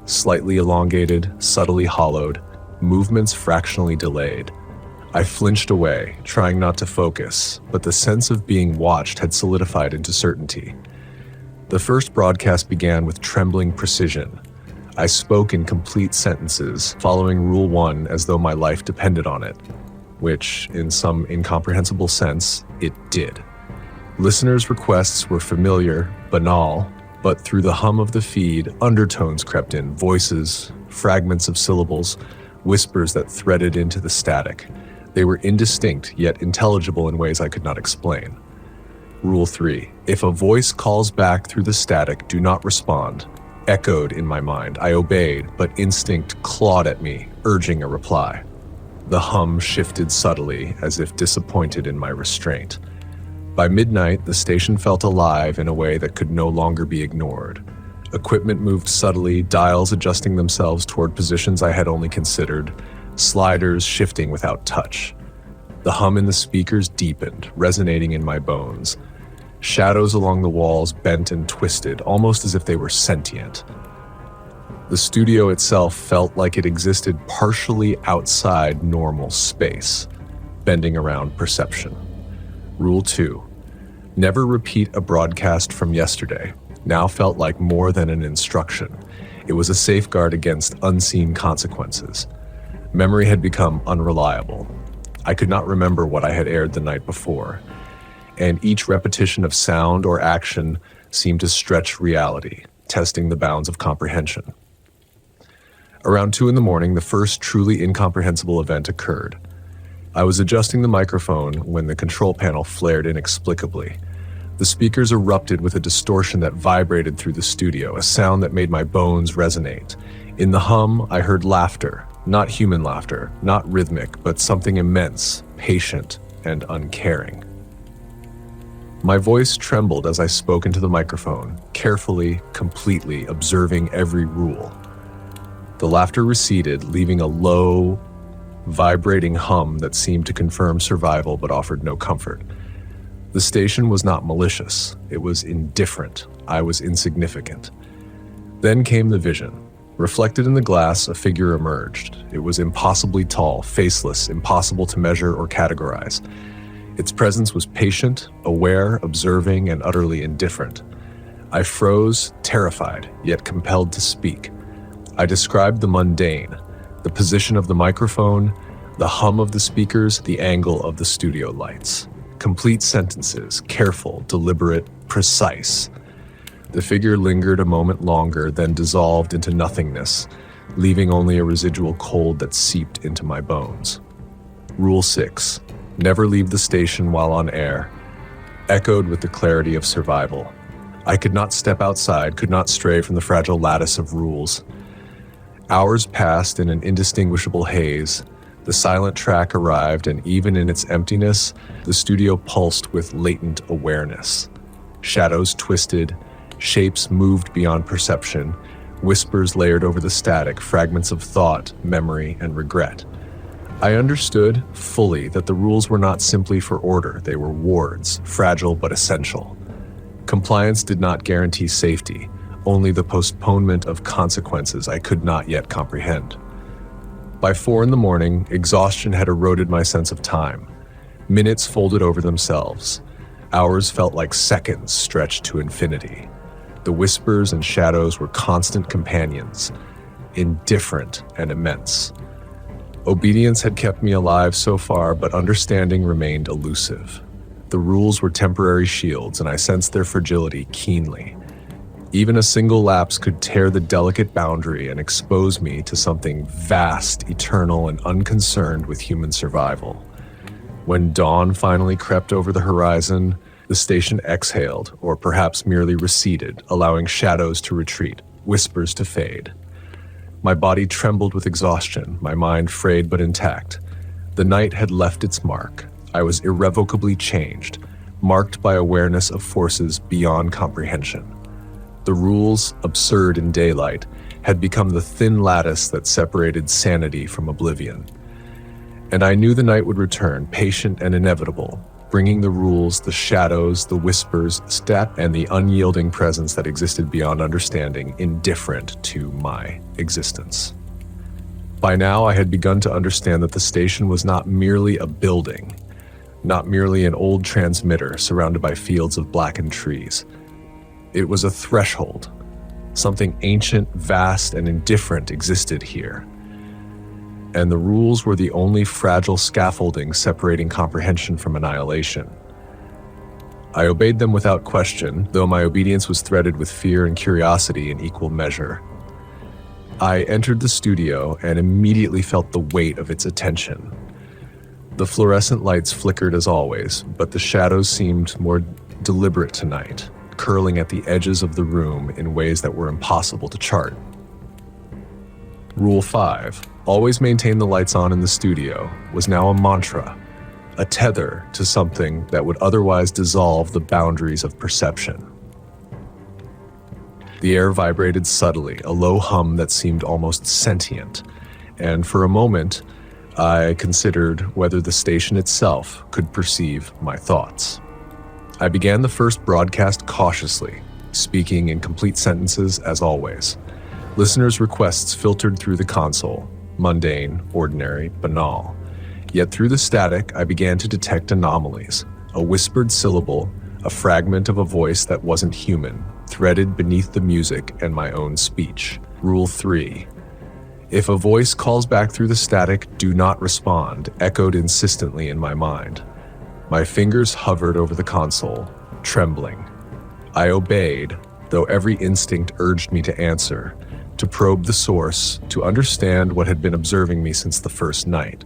S1: Slightly elongated, subtly hollowed, movements fractionally delayed. I flinched away, trying not to focus, but the sense of being watched had solidified into certainty. The first broadcast began with trembling precision. I spoke in complete sentences, following Rule 1 as though my life depended on it, which, in some incomprehensible sense, it did. Listeners' requests were familiar, banal, but through the hum of the feed, undertones crept in, voices, fragments of syllables, whispers that threaded into the static. They were indistinct, yet intelligible in ways I could not explain. Rule 3. If a voice calls back through the static, do not respond. Echoed in my mind. I obeyed, but instinct clawed at me, urging a reply. The hum shifted subtly, as if disappointed in my restraint. By midnight, the station felt alive in a way that could no longer be ignored. Equipment moved subtly, dials adjusting themselves toward positions I had only considered, sliders shifting without touch. The hum in the speakers deepened, resonating in my bones. Shadows along the walls bent and twisted, almost as if they were sentient. The studio itself felt like it existed partially outside normal space, bending around perception. Rule 2. Never repeat a broadcast from yesterday. Now felt like more than an instruction. It was a safeguard against unseen consequences. Memory had become unreliable. I could not remember what I had aired the night before, and each repetition of sound or action seemed to stretch reality, testing the bounds of comprehension. Around 2 a.m, the first truly incomprehensible event occurred. I was adjusting the microphone when the control panel flared inexplicably. The speakers erupted with a distortion that vibrated through the studio, a sound that made my bones resonate. In the hum, I heard laughter, not human laughter, not rhythmic, but something immense, patient, and uncaring. My voice trembled as I spoke into the microphone, carefully, completely observing every rule. The laughter receded, leaving a low, vibrating hum that seemed to confirm survival but offered no comfort. The station was not malicious. It was indifferent. I was insignificant. Then came the vision. Reflected in the glass, a figure emerged. It was impossibly tall, faceless, impossible to measure or categorize. Its presence was patient, aware, observing, and utterly indifferent. I froze, terrified, yet compelled to speak. I described the mundane, the position of the microphone, the hum of the speakers, the angle of the studio lights. Complete sentences, careful, deliberate, precise. The figure lingered a moment longer, then dissolved into nothingness, leaving only a residual cold that seeped into my bones. Rule 6. Never leave the station while on air. Echoed with the clarity of survival. I could not step outside, could not stray from the fragile lattice of rules. Hours passed in an indistinguishable haze. The silent track arrived, and even in its emptiness, the studio pulsed with latent awareness. Shadows twisted, shapes moved beyond perception, whispers layered over the static, fragments of thought, memory, and regret. I understood fully that the rules were not simply for order, they were wards, fragile but essential. Compliance did not guarantee safety, only the postponement of consequences I could not yet comprehend. By 4 a.m, exhaustion had eroded my sense of time. Minutes folded over themselves. Hours felt like seconds stretched to infinity. The whispers and shadows were constant companions, indifferent and immense. Obedience had kept me alive so far, but understanding remained elusive. The rules were temporary shields, and I sensed their fragility keenly. Even a single lapse could tear the delicate boundary and expose me to something vast, eternal, and unconcerned with human survival. When dawn finally crept over the horizon, the station exhaled, or perhaps merely receded, allowing shadows to retreat, whispers to fade. My body trembled with exhaustion, my mind frayed but intact. The night had left its mark. I was irrevocably changed, marked by awareness of forces beyond comprehension. The rules, absurd in daylight, had become the thin lattice that separated sanity from oblivion. And I knew the night would return, patient and inevitable, bringing the rules, the shadows, the whispers, and the unyielding presence that existed beyond understanding, indifferent to my existence. By now, I had begun to understand that the station was not merely a building, not merely an old transmitter surrounded by fields of blackened trees. It was a threshold. Something ancient, vast, and indifferent existed here. And the rules were the only fragile scaffolding separating comprehension from annihilation. I obeyed them without question, though my obedience was threaded with fear and curiosity in equal measure. I entered the studio and immediately felt the weight of its attention. The fluorescent lights flickered as always, but the shadows seemed more deliberate tonight, curling at the edges of the room in ways that were impossible to chart. Rule 5, always maintain the lights on in the studio, was now a mantra, a tether to something that would otherwise dissolve the boundaries of perception. The air vibrated subtly, a low hum that seemed almost sentient, and for a moment, I considered whether the station itself could perceive my thoughts. I began the first broadcast cautiously, speaking in complete sentences as always. Listeners' requests filtered through the console, mundane, ordinary, banal. Yet through the static, I began to detect anomalies, a whispered syllable, a fragment of a voice that wasn't human, threaded beneath the music and my own speech. Rule 3. If a voice calls back through the static, do not respond, echoed insistently in my mind. My fingers hovered over the console, trembling. I obeyed, though every instinct urged me to answer, to probe the source, to understand what had been observing me since the first night.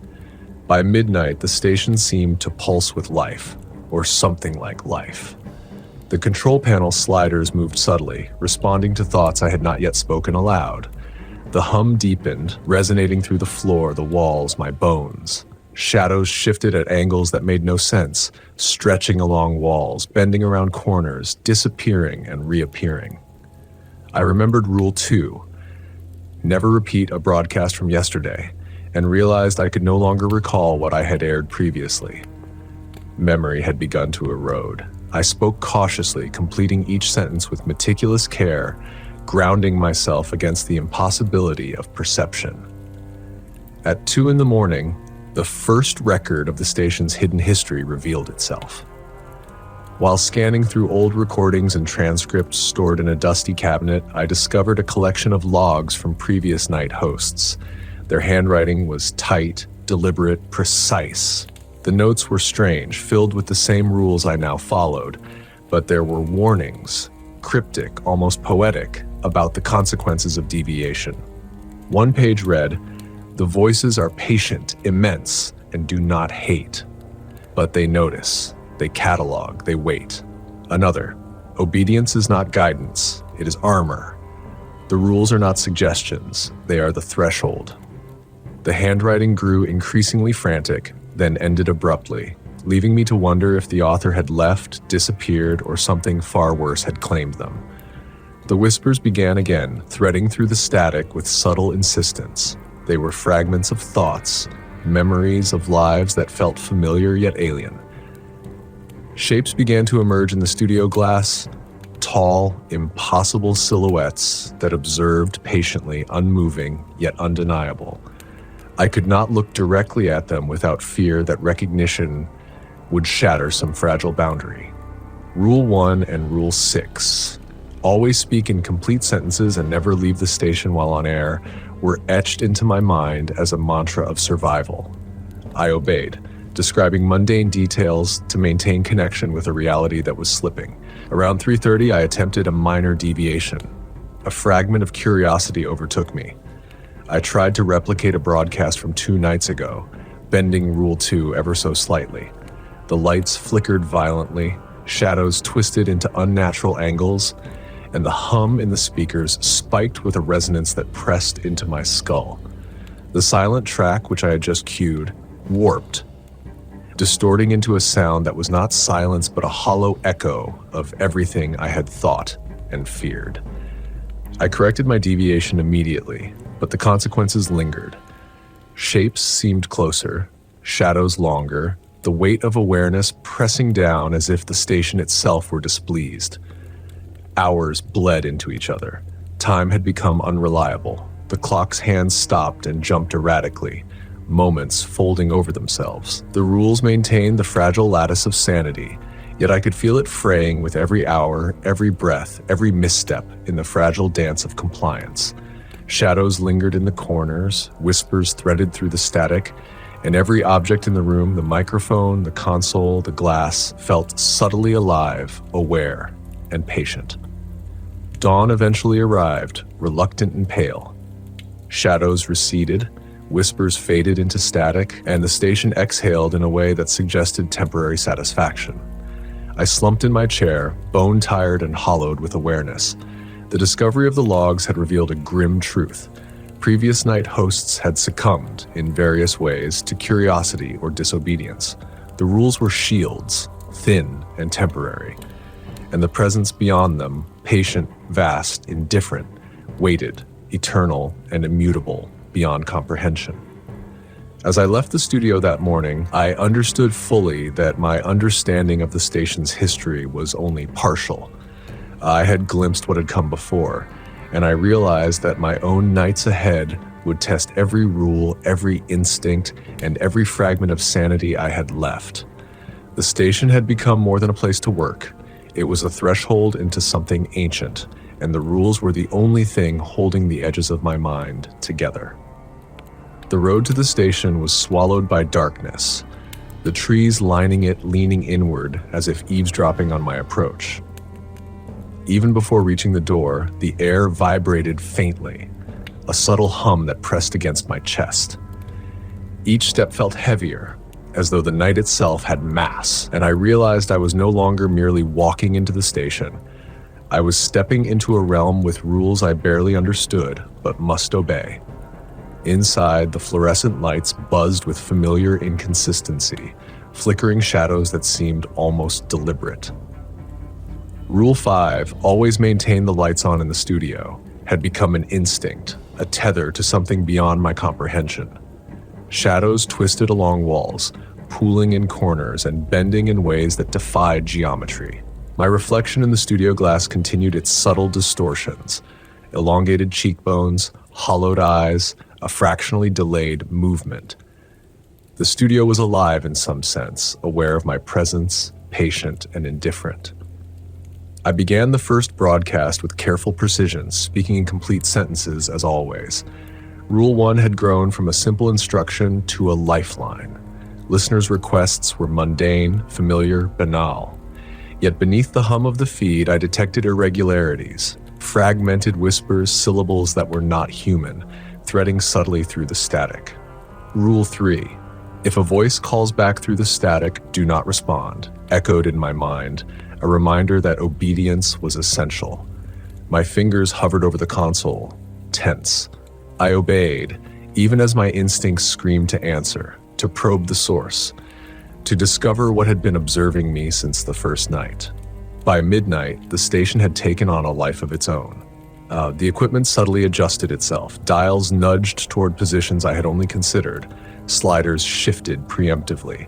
S1: By midnight, the station seemed to pulse with life, or something like life. The control panel sliders moved subtly, responding to thoughts I had not yet spoken aloud. The hum deepened, resonating through the floor, the walls, my bones. Shadows shifted at angles that made no sense, stretching along walls, bending around corners, disappearing and reappearing. I remembered Rule 2, never repeat a broadcast from yesterday, and realized I could no longer recall what I had aired previously. Memory had begun to erode. I spoke cautiously, completing each sentence with meticulous care, grounding myself against the impossibility of perception. At 2 a.m, the first record of the station's hidden history revealed itself. While scanning through old recordings and transcripts stored in a dusty cabinet, I discovered a collection of logs from previous night hosts. Their handwriting was tight, deliberate, precise. The notes were strange, filled with the same rules I now followed, but there were warnings, cryptic, almost poetic, about the consequences of deviation. One page read, "The voices are patient, immense, and do not hate. But they notice, they catalog, they wait." Another, "Obedience is not guidance, it is armor. The rules are not suggestions, they are the threshold. The handwriting grew increasingly frantic, then ended abruptly, leaving me to wonder if the author had left, disappeared, or something far worse had claimed them. The whispers began again, threading through the static with subtle insistence. They were fragments of thoughts, memories of lives that felt familiar yet alien. Shapes began to emerge in the studio glass, tall, impossible silhouettes that observed patiently, unmoving, yet undeniable. I could not look directly at them without fear that recognition would shatter some fragile boundary. Rule 1 and Rule 6, always speak in complete sentences and never leave the station while on air, were etched into my mind as a mantra of survival. I obeyed, describing mundane details to maintain connection with a reality that was slipping. Around 3:30, I attempted a minor deviation. A fragment of curiosity overtook me. I tried to replicate a broadcast from 2 nights ago, bending Rule 2 ever so slightly. The lights flickered violently, shadows twisted into unnatural angles, and the hum in the speakers spiked with a resonance that pressed into my skull. The silent track, which I had just cued, warped, distorting into a sound that was not silence but a hollow echo of everything I had thought and feared. I corrected my deviation immediately, but the consequences lingered. Shapes seemed closer, shadows longer, the weight of awareness pressing down as if the station itself were displeased. Hours bled into each other. Time had become unreliable. The clock's hands stopped and jumped erratically, moments folding over themselves. The rules maintained the fragile lattice of sanity, yet I could feel it fraying with every hour, every breath, every misstep in the fragile dance of compliance. Shadows lingered in the corners, whispers threaded through the static, and every object in the room, the microphone, the console, the glass, felt subtly alive, aware, and patient. Dawn eventually arrived, reluctant and pale. Shadows receded, whispers faded into static, and the station exhaled in a way that suggested temporary satisfaction. I slumped in my chair, bone-tired and hollowed with awareness. The discovery of the logs had revealed a grim truth. Previous night hosts had succumbed, in various ways, to curiosity or disobedience. The rules were shields, thin and temporary, and the presence beyond them, patient, vast, indifferent, waited, eternal and immutable, beyond comprehension. As I left the studio that morning, I understood fully that my understanding of the station's history was only partial. I had glimpsed what had come before, and I realized that my own nights ahead would test every rule, every instinct, and every fragment of sanity I had left. The station had become more than a place to work. It was a threshold into something ancient, and the rules were the only thing holding the edges of my mind together. The road to the station was swallowed by darkness, the trees lining it leaning inward as if eavesdropping on my approach. Even before reaching the door, the air vibrated faintly, a subtle hum that pressed against my chest. Each step felt heavier, as though the night itself had mass, and I realized I was no longer merely walking into the station. I was stepping into a realm with rules I barely understood, but must obey. Inside, the fluorescent lights buzzed with familiar inconsistency, flickering shadows that seemed almost deliberate. Rule 5, always maintain the lights on in the studio, had become an instinct, a tether to something beyond my comprehension. Shadows twisted along walls, pooling in corners and bending in ways that defied geometry. My reflection in the studio glass continued its subtle distortions, elongated cheekbones, hollowed eyes, a fractionally delayed movement. The studio was alive in some sense, aware of my presence, patient and indifferent. I began the first broadcast with careful precision, speaking in complete sentences as always. Rule 1 had grown from a simple instruction to a lifeline. Listeners' requests were mundane, familiar, banal. Yet beneath the hum of the feed, I detected irregularities, fragmented whispers, syllables that were not human, threading subtly through the static. Rule 3. If a voice calls back through the static, do not respond, echoed in my mind, a reminder that obedience was essential. My fingers hovered over the console, tense. I obeyed, even as my instincts screamed to answer, to probe the source, to discover what had been observing me since the first night. By midnight, the station had taken on a life of its own. The equipment subtly adjusted itself. Dials nudged toward positions I had only considered. Sliders shifted preemptively.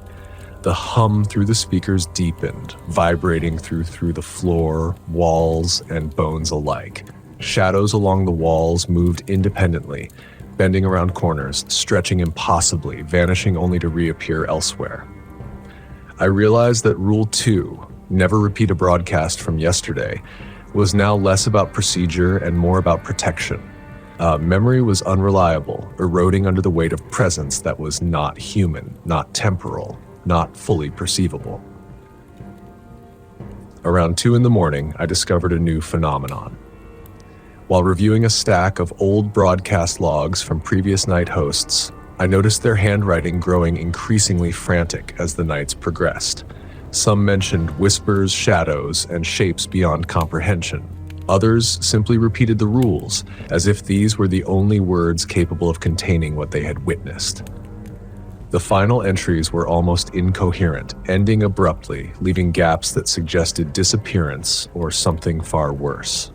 S1: The hum through the speakers deepened, vibrating through the floor, walls, and bones alike. Shadows along the walls moved independently, bending around corners, stretching impossibly, vanishing only to reappear elsewhere. I realized that Rule 2, never repeat a broadcast from yesterday, was now less about procedure and more about protection. Memory was unreliable, eroding under the weight of presence that was not human, not temporal, not fully perceivable. Around 2 a.m, I discovered a new phenomenon. While reviewing a stack of old broadcast logs from previous night hosts, I noticed their handwriting growing increasingly frantic as the nights progressed. Some mentioned whispers, shadows, and shapes beyond comprehension. Others simply repeated the rules, as if these were the only words capable of containing what they had witnessed. The final entries were almost incoherent, ending abruptly, leaving gaps that suggested disappearance or something far worse.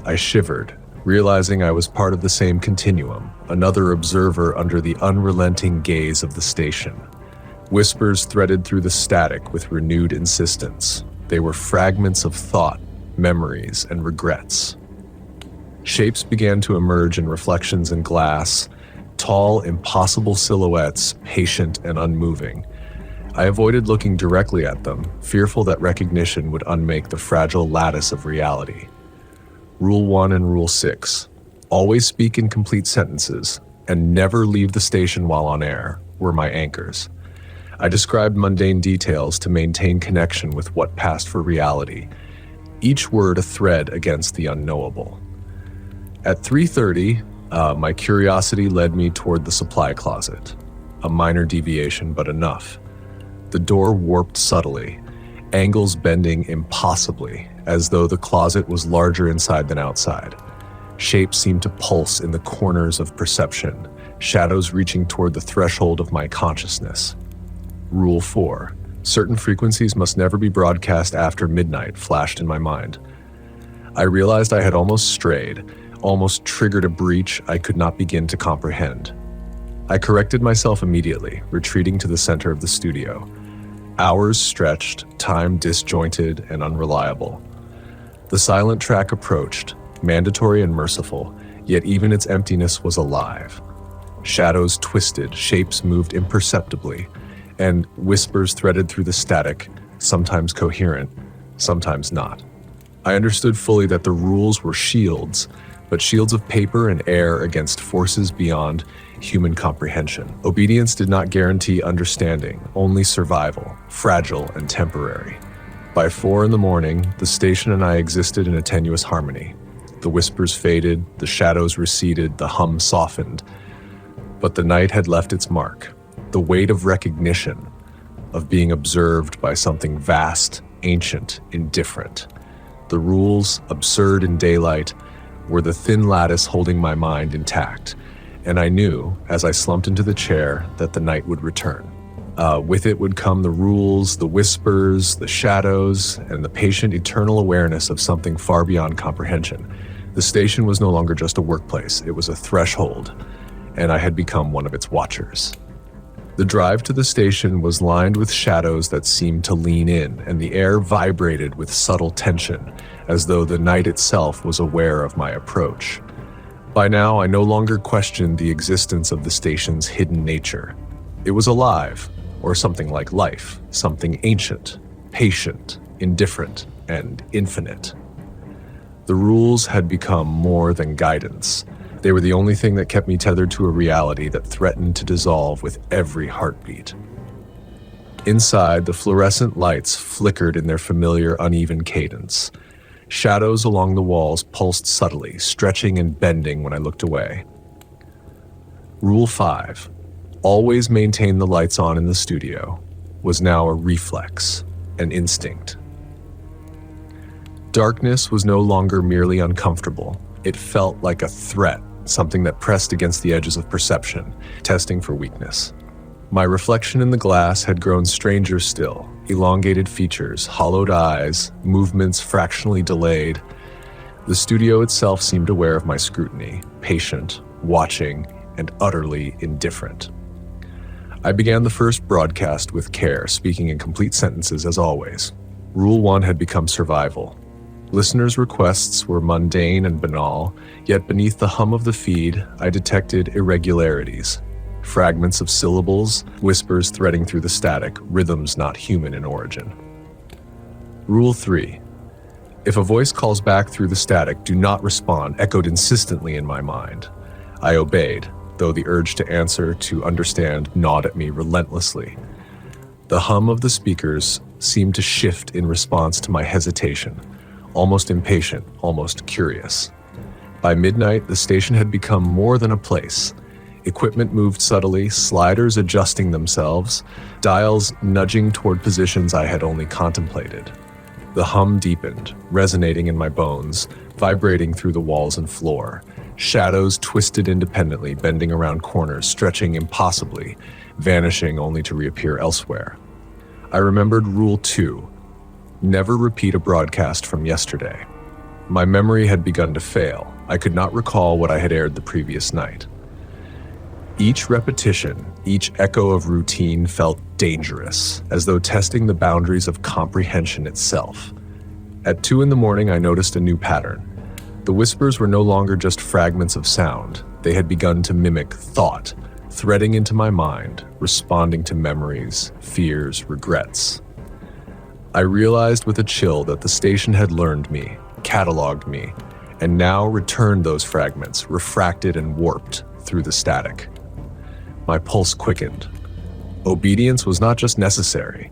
S1: I shivered, realizing I was part of the same continuum, another observer under the unrelenting gaze of the station. Whispers threaded through the static with renewed insistence. They were fragments of thought, memories, and regrets. Shapes began to emerge in reflections in glass, tall, impossible silhouettes, patient and unmoving. I avoided looking directly at them, fearful that recognition would unmake the fragile lattice of reality. Rule 1 and Rule 6, always speak in complete sentences and never leave the station while on air, were my anchors. I described mundane details to maintain connection with what passed for reality, each word a thread against the unknowable. At 3:30, my curiosity led me toward the supply closet, a minor deviation but enough. The door warped subtly, angles bending impossibly, as though the closet was larger inside than outside. Shapes seemed to pulse in the corners of perception, shadows reaching toward the threshold of my consciousness. Rule 4, certain frequencies must never be broadcast after midnight, flashed in my mind. I realized I had almost strayed, almost triggered a breach I could not begin to comprehend. I corrected myself immediately, retreating to the center of the studio. Hours stretched, time disjointed and unreliable. The silent track approached, mandatory and merciful, yet even its emptiness was alive. Shadows twisted, shapes moved imperceptibly, and whispers threaded through the static, sometimes coherent, sometimes not. I understood fully that the rules were shields, but shields of paper and air against forces beyond human comprehension. Obedience did not guarantee understanding, only survival, fragile and temporary. By 4 a.m, the station and I existed in a tenuous harmony. The whispers faded, the shadows receded, the hum softened. But the night had left its mark. The weight of recognition, of being observed by something vast, ancient, indifferent. The rules, absurd in daylight, were the thin lattice holding my mind intact, and I knew, as I slumped into the chair, that the night would return. With it would come the rules, the whispers, the shadows, and the patient eternal awareness of something far beyond comprehension. The station was no longer just a workplace, it was a threshold, and I had become one of its watchers. The drive to the station was lined with shadows that seemed to lean in, and the air vibrated with subtle tension, as though the night itself was aware of my approach. By now, I no longer questioned the existence of the station's hidden nature. It was alive, or something like life, something ancient, patient, indifferent, and infinite. The rules had become more than guidance. They were the only thing that kept me tethered to a reality that threatened to dissolve with every heartbeat. Inside, the fluorescent lights flickered in their familiar uneven cadence. Shadows along the walls pulsed subtly, stretching and bending when I looked away. Rule 5, always maintain the lights on in the studio, was now a reflex, an instinct. Darkness was no longer merely uncomfortable. It felt like a threat, something that pressed against the edges of perception, testing for weakness. My reflection in the glass had grown stranger still, elongated features, hollowed eyes, movements fractionally delayed. The studio itself seemed aware of my scrutiny, patient, watching, and utterly indifferent. I began the first broadcast with care, speaking in complete sentences as always. Rule 1 had become survival. Listeners' requests were mundane and banal, yet beneath the hum of the feed, I detected irregularities. Fragments of syllables, whispers threading through the static, rhythms not human in origin. Rule 3. If a voice calls back through the static, do not respond, echoed insistently in my mind. I obeyed, though the urge to answer, to understand, gnawed at me relentlessly. The hum of the speakers seemed to shift in response to my hesitation, almost impatient, almost curious. By midnight, the station had become more than a place. Equipment moved subtly, sliders adjusting themselves, dials nudging toward positions I had only contemplated. The hum deepened, resonating in my bones, vibrating through the walls and floor. Shadows twisted independently, bending around corners, stretching impossibly, vanishing only to reappear elsewhere. I remembered Rule 2. Never repeat a broadcast from yesterday. My memory had begun to fail. I could not recall what I had aired the previous night. Each repetition, each echo of routine felt dangerous, as though testing the boundaries of comprehension itself. At 2 a.m, I noticed a new pattern. The whispers were no longer just fragments of sound. They had begun to mimic thought, threading into my mind, responding to memories, fears, regrets. I realized with a chill that the station had learned me, cataloged me, and now returned those fragments, refracted and warped through the static. My pulse quickened. Obedience was not just necessary.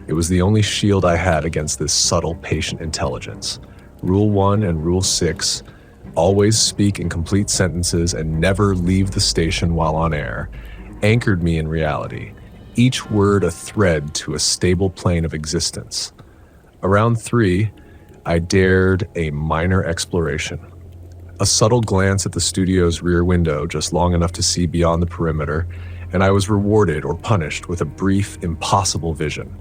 S1: It was the only shield I had against this subtle, patient intelligence. Rule 1 and Rule 6, always speak in complete sentences and never leave the station while on air, anchored me in reality, each word a thread to a stable plane of existence. Around 3, I dared a minor exploration. A subtle glance at the studio's rear window, just long enough to see beyond the perimeter, and I was rewarded or punished with a brief, impossible vision.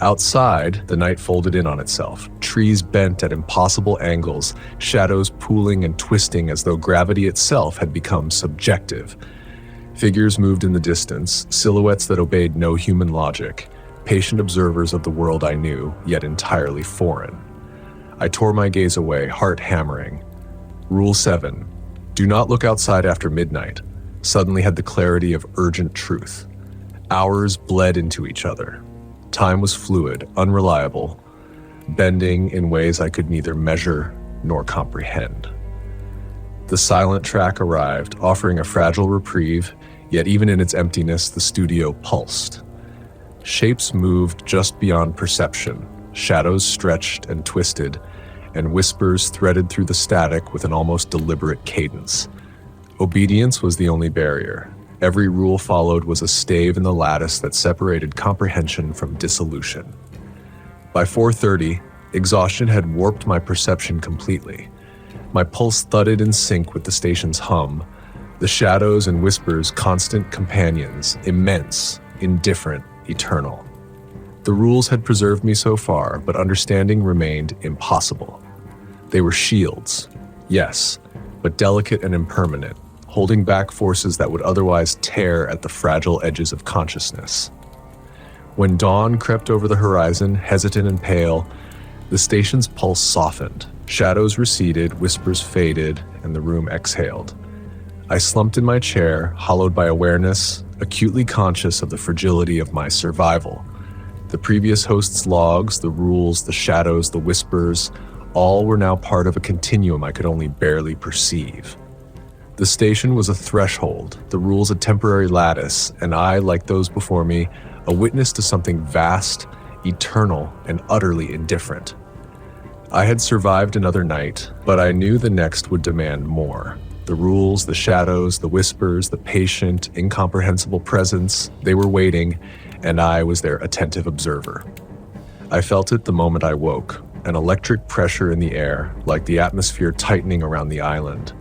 S1: Outside, the night folded in on itself, trees bent at impossible angles, shadows pooling and twisting as though gravity itself had become subjective. Figures moved in the distance, silhouettes that obeyed no human logic, patient observers of the world I knew, yet entirely foreign. I tore my gaze away, heart hammering. Rule 7. Do not look outside after midnight. Suddenly had the clarity of urgent truth. Hours bled into each other. Time was fluid, unreliable, bending in ways I could neither measure nor comprehend. The silent track arrived, offering a fragile reprieve, yet even in its emptiness, the studio pulsed. Shapes moved just beyond perception, shadows stretched and twisted, and whispers threaded through the static with an almost deliberate cadence. Obedience was the only barrier. Every rule followed was a stave in the lattice that separated comprehension from dissolution. By 4:30, exhaustion had warped my perception completely. My pulse thudded in sync with the station's hum, the shadows and whispers constant companions, immense, indifferent, eternal. The rules had preserved me so far, but understanding remained impossible. They were shields, yes, but delicate and impermanent, holding back forces that would otherwise tear at the fragile edges of consciousness. When dawn crept over the horizon, hesitant and pale, the station's pulse softened. Shadows receded, whispers faded, and the room exhaled. I slumped in my chair, hollowed by awareness, acutely conscious of the fragility of my survival. The previous host's logs, the rules, the shadows, the whispers, all were now part of a continuum I could only barely perceive. The station was a threshold, the rules a temporary lattice, and I, like those before me, a witness to something vast, eternal, and utterly indifferent. I had survived another night, but I knew the next would demand more. The rules, the shadows, the whispers, the patient, incomprehensible presence, they were waiting, and I was their attentive observer. I felt it the moment I woke. an electric pressure in the air, like the atmosphere tightening around the island.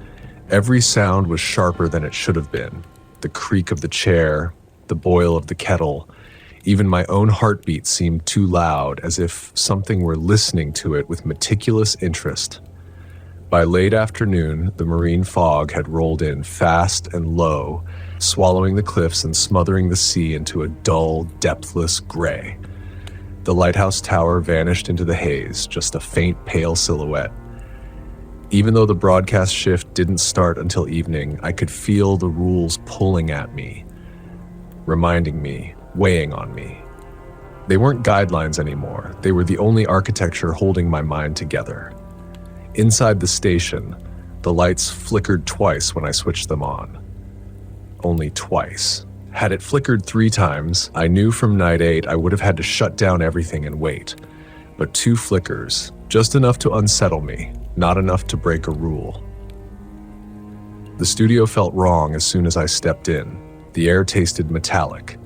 S1: Every sound was sharper than it should have been. The creak of the chair, the boil of the kettle, even my own heartbeat seemed too loud, as if something were listening to it with meticulous interest. By late afternoon, the marine fog had rolled in fast and low, swallowing the cliffs and smothering the sea into a dull, depthless gray. The lighthouse tower vanished into the haze, just a faint, pale silhouette. Even though the broadcast shift didn't start until evening, I could feel the rules pulling at me, reminding me, weighing on me. They weren't guidelines anymore. They were the only architecture holding my mind together. Inside the station, the lights flickered twice when I switched them on. Only twice. Had it flickered 3 times, I knew from night 8 I would have had to shut down everything and wait. But 2 flickers, just enough to unsettle me, not enough to break a rule. The studio felt wrong as soon as I stepped in. The air tasted metallic.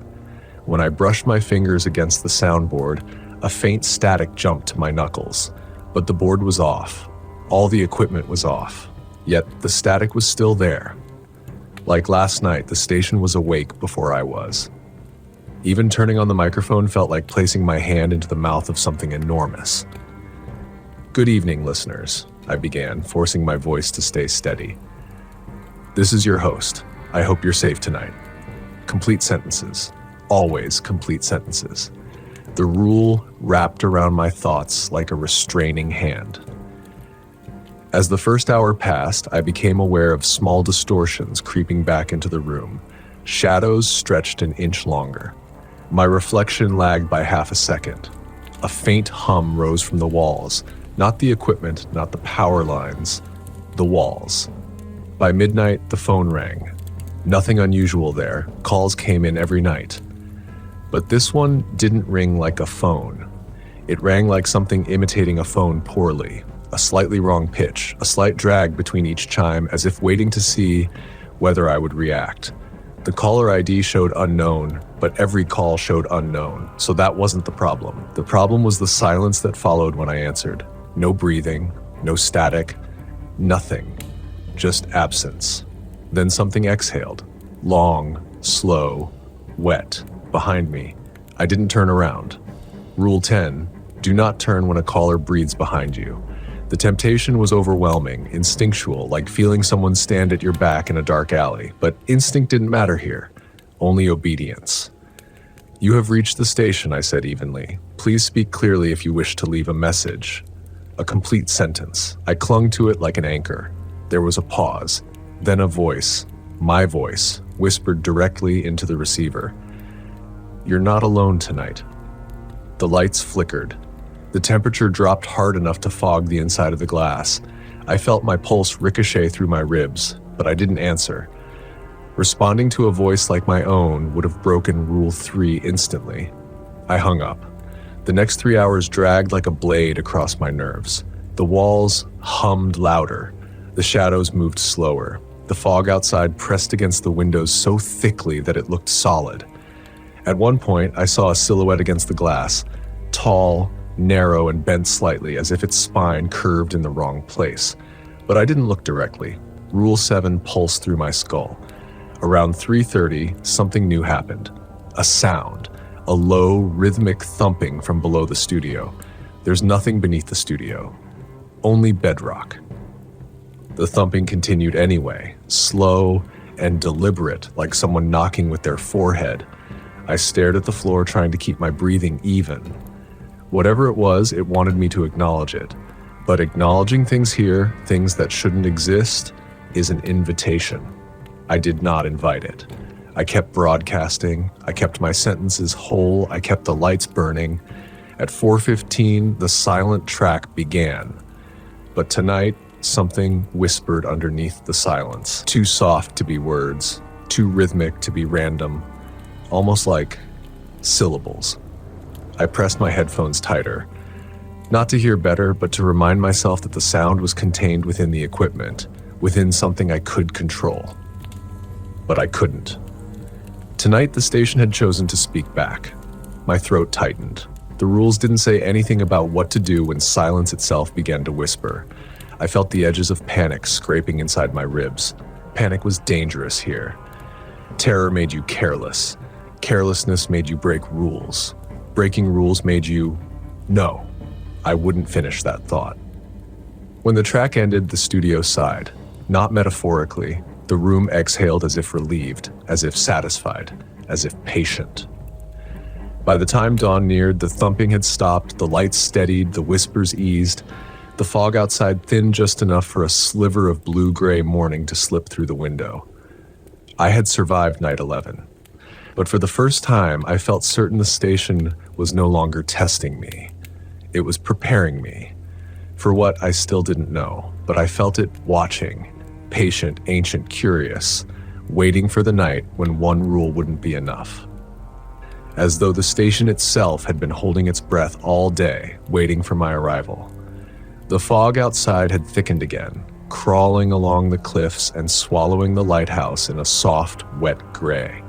S1: When I brushed my fingers against the soundboard, a faint static jumped to my knuckles. But the board was off. All the equipment was off. Yet the static was still there. Like last night, the station was awake before I was. Even turning on the microphone felt like placing my hand into the mouth of something enormous. "Good evening, listeners," I began, forcing my voice to stay steady. "This is your host. I hope you're safe tonight." Complete sentences. Always complete sentences. The rule wrapped around my thoughts like a restraining hand. As the first hour passed, I became aware of small distortions creeping back into the room. Shadows stretched an inch longer. My reflection lagged by half a second. A faint hum rose from the walls. Not the equipment, not the power lines. The walls. By midnight, the phone rang. Nothing unusual there. Calls came in every night. But this one didn't ring like a phone. It rang like something imitating a phone poorly. A slightly wrong pitch, a slight drag between each chime, as if waiting to see whether I would react. The caller ID showed unknown, but every call showed unknown, so that wasn't the problem. The problem was the silence that followed when I answered. No breathing, no static, nothing. Just absence. Then something exhaled. Long, slow, wet. Behind me. I didn't turn around. Rule 10, do not turn when a caller breathes behind you. The temptation was overwhelming, instinctual, like feeling someone stand at your back in a dark alley, but instinct didn't matter here, only obedience. "You have reached the station," I said evenly. "Please speak clearly if you wish to leave a message." A complete sentence. I clung to it like an anchor. There was a pause, then a voice, my voice, whispered directly into the receiver. "You're not alone tonight." The lights flickered. The temperature dropped hard enough to fog the inside of the glass. I felt my pulse ricochet through my ribs, but I didn't answer. Responding to a voice like my own would have broken Rule 3 instantly. I hung up. The next 3 hours dragged like a blade across my nerves. The walls hummed louder. The shadows moved slower. The fog outside pressed against the windows so thickly that it looked solid. At one point, I saw a silhouette against the glass, tall, narrow, and bent slightly, as if its spine curved in the wrong place. But I didn't look directly. Rule 7 pulsed through my skull. Around 3:30, something new happened. A sound, a low, rhythmic thumping from below the studio. There's nothing beneath the studio, only bedrock. The thumping continued anyway, slow and deliberate, like someone knocking with their forehead. I stared at the floor, trying to keep my breathing even. Whatever it was, it wanted me to acknowledge it. But acknowledging things here, things that shouldn't exist, is an invitation. I did not invite it. I kept broadcasting. I kept my sentences whole. I kept the lights burning. At 4:15, the silent track began. But tonight, something whispered underneath the silence. Too soft to be words, too rhythmic to be random. Almost like syllables. I pressed my headphones tighter. Not to hear better, but to remind myself that the sound was contained within the equipment, within something I could control. But I couldn't. Tonight, the station had chosen to speak back. My throat tightened. The rules didn't say anything about what to do when silence itself began to whisper. I felt the edges of panic scraping inside my ribs. Panic was dangerous here. Terror made you careless. Carelessness made you break rules. Breaking rules made you... No, I wouldn't finish that thought. When the track ended, the studio sighed. Not metaphorically. The room exhaled as if relieved, as if satisfied, as if patient. By the time dawn neared, the thumping had stopped, the lights steadied, the whispers eased. The fog outside thinned just enough for a sliver of blue-gray morning to slip through the window. I had survived Night 11. But for the first time, I felt certain the station was no longer testing me. It was preparing me. For what, I still didn't know, but I felt it watching, patient, ancient, curious, waiting for the night when one rule wouldn't be enough. As though the station itself had been holding its breath all day, waiting for my arrival. The fog outside had thickened again, crawling along the cliffs and swallowing the lighthouse in a soft, wet gray.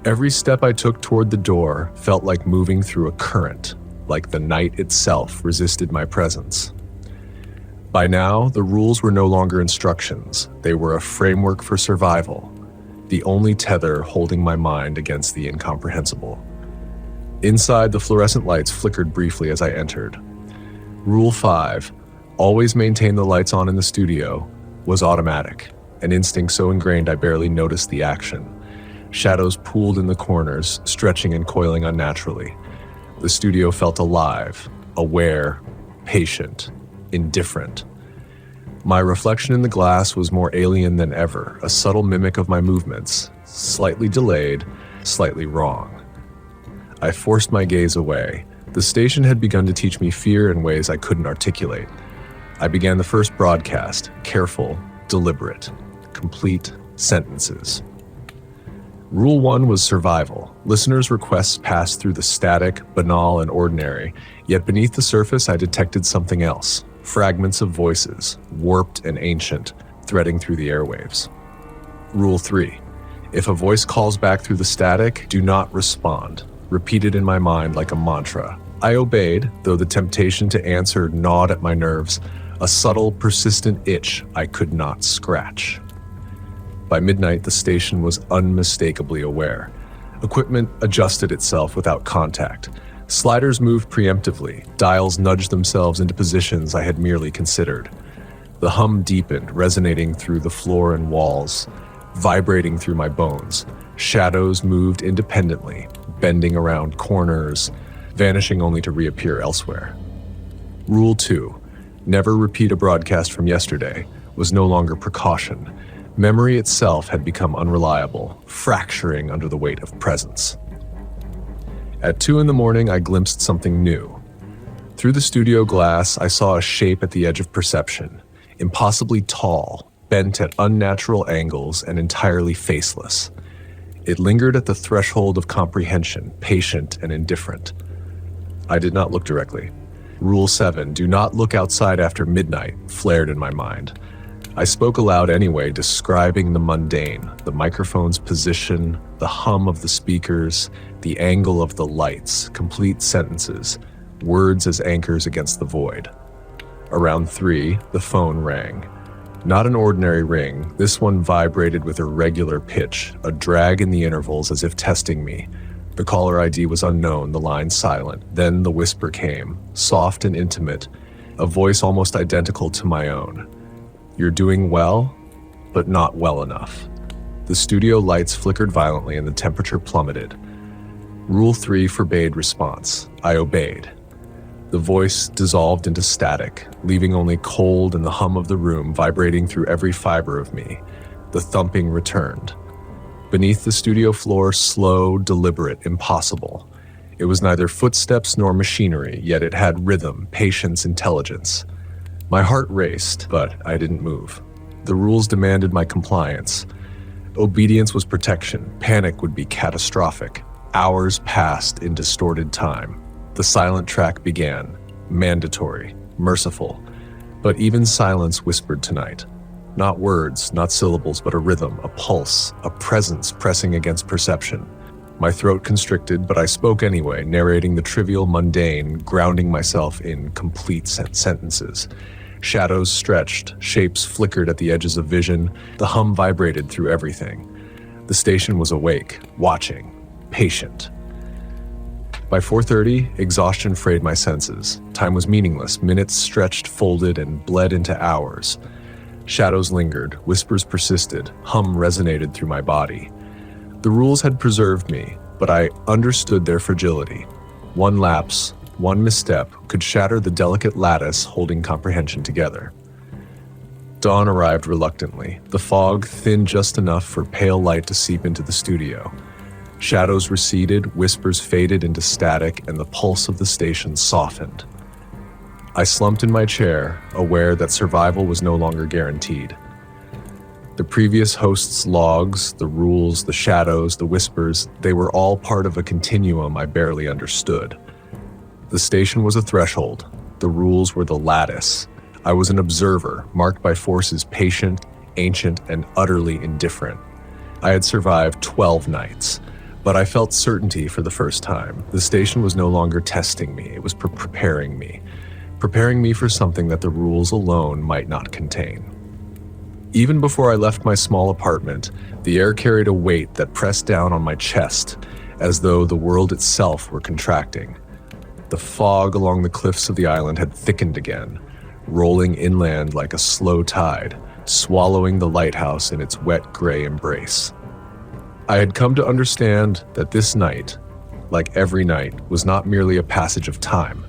S1: Every step I took toward the door felt like moving through a current, like the night itself resisted my presence. By now, the rules were no longer instructions. They were a framework for survival, the only tether holding my mind against the incomprehensible. Inside, the fluorescent lights flickered briefly as I entered. Rule 5, always maintain the lights on in the studio, was automatic, an instinct so ingrained I barely noticed the action. Shadows pooled in the corners, stretching and coiling unnaturally. The studio felt alive, aware, patient, indifferent. My reflection in the glass was more alien than ever, a subtle mimic of my movements, slightly delayed, slightly wrong. I forced my gaze away. The station had begun to teach me fear in ways I couldn't articulate. I began the first broadcast, careful, deliberate, complete sentences. Rule 1 was survival. Listeners' requests passed through the static, banal, and ordinary, yet beneath the surface I detected something else. Fragments of voices, warped and ancient, threading through the airwaves. Rule 3. If a voice calls back through the static, do not respond. Repeated in my mind like a mantra. I obeyed, though the temptation to answer gnawed at my nerves, a subtle, persistent itch I could not scratch. By midnight, the station was unmistakably aware. Equipment adjusted itself without contact. Sliders moved preemptively, dials nudged themselves into positions I had merely considered. The hum deepened, resonating through the floor and walls, vibrating through my bones. Shadows moved independently, bending around corners, vanishing only to reappear elsewhere. Rule 2, never repeat a broadcast from yesterday, was no longer precaution. Memory itself had become unreliable, fracturing under the weight of presence. At 2 a.m, I glimpsed something new. Through the studio glass, I saw a shape at the edge of perception, impossibly tall, bent at unnatural angles and entirely faceless. It lingered at the threshold of comprehension, patient and indifferent. I did not look directly. Rule 7, do not look outside after midnight, flared in my mind. I spoke aloud anyway, describing the mundane, the microphone's position, the hum of the speakers, the angle of the lights, complete sentences, words as anchors against the void. Around 3, the phone rang. Not an ordinary ring, this one vibrated with irregular pitch, a drag in the intervals as if testing me. The caller ID was unknown, the line silent. Then the whisper came, soft and intimate, a voice almost identical to my own. You're doing well, but not well enough. The studio lights flickered violently and the temperature plummeted. Rule 3 forbade response. I obeyed. The voice dissolved into static, leaving only cold and the hum of the room vibrating through every fiber of me. The thumping returned. Beneath the studio floor, slow, deliberate, impossible. It was neither footsteps nor machinery, yet it had rhythm, patience, intelligence. My heart raced, but I didn't move. The rules demanded my compliance. Obedience was protection. Panic would be catastrophic. Hours passed in distorted time. The silent track began. Mandatory, merciful. But even silence whispered tonight. Not words, not syllables, but a rhythm, a pulse, a presence pressing against perception. My throat constricted, but I spoke anyway, narrating the trivial, mundane, grounding myself in complete sentences. Shadows stretched, shapes flickered at the edges of vision, the hum vibrated through everything. The station was awake, watching, patient. By 4:30, exhaustion frayed my senses. Time was meaningless, minutes stretched, folded, and bled into hours. Shadows lingered, whispers persisted, hum resonated through my body. The rules had preserved me, but I understood their fragility. One lapse, one misstep could shatter the delicate lattice holding comprehension together. Dawn arrived reluctantly, the fog thin just enough for pale light to seep into the studio. Shadows receded, whispers faded into static, and the pulse of the station softened. I slumped in my chair, aware that survival was no longer guaranteed. The previous host's logs, the rules, the shadows, the whispers, they were all part of a continuum I barely understood. The station was a threshold. The rules were the lattice. I was an observer, marked by forces patient, ancient, and utterly indifferent. I had survived 12 nights, but I felt certainty for the first time. The station was no longer testing me, it was preparing me for something that the rules alone might not contain. Even before I left my small apartment, the air carried a weight that pressed down on my chest, as though the world itself were contracting. The fog along the cliffs of the island had thickened again, rolling inland like a slow tide, swallowing the lighthouse in its wet gray embrace. I had come to understand that this night, like every night, was not merely a passage of time.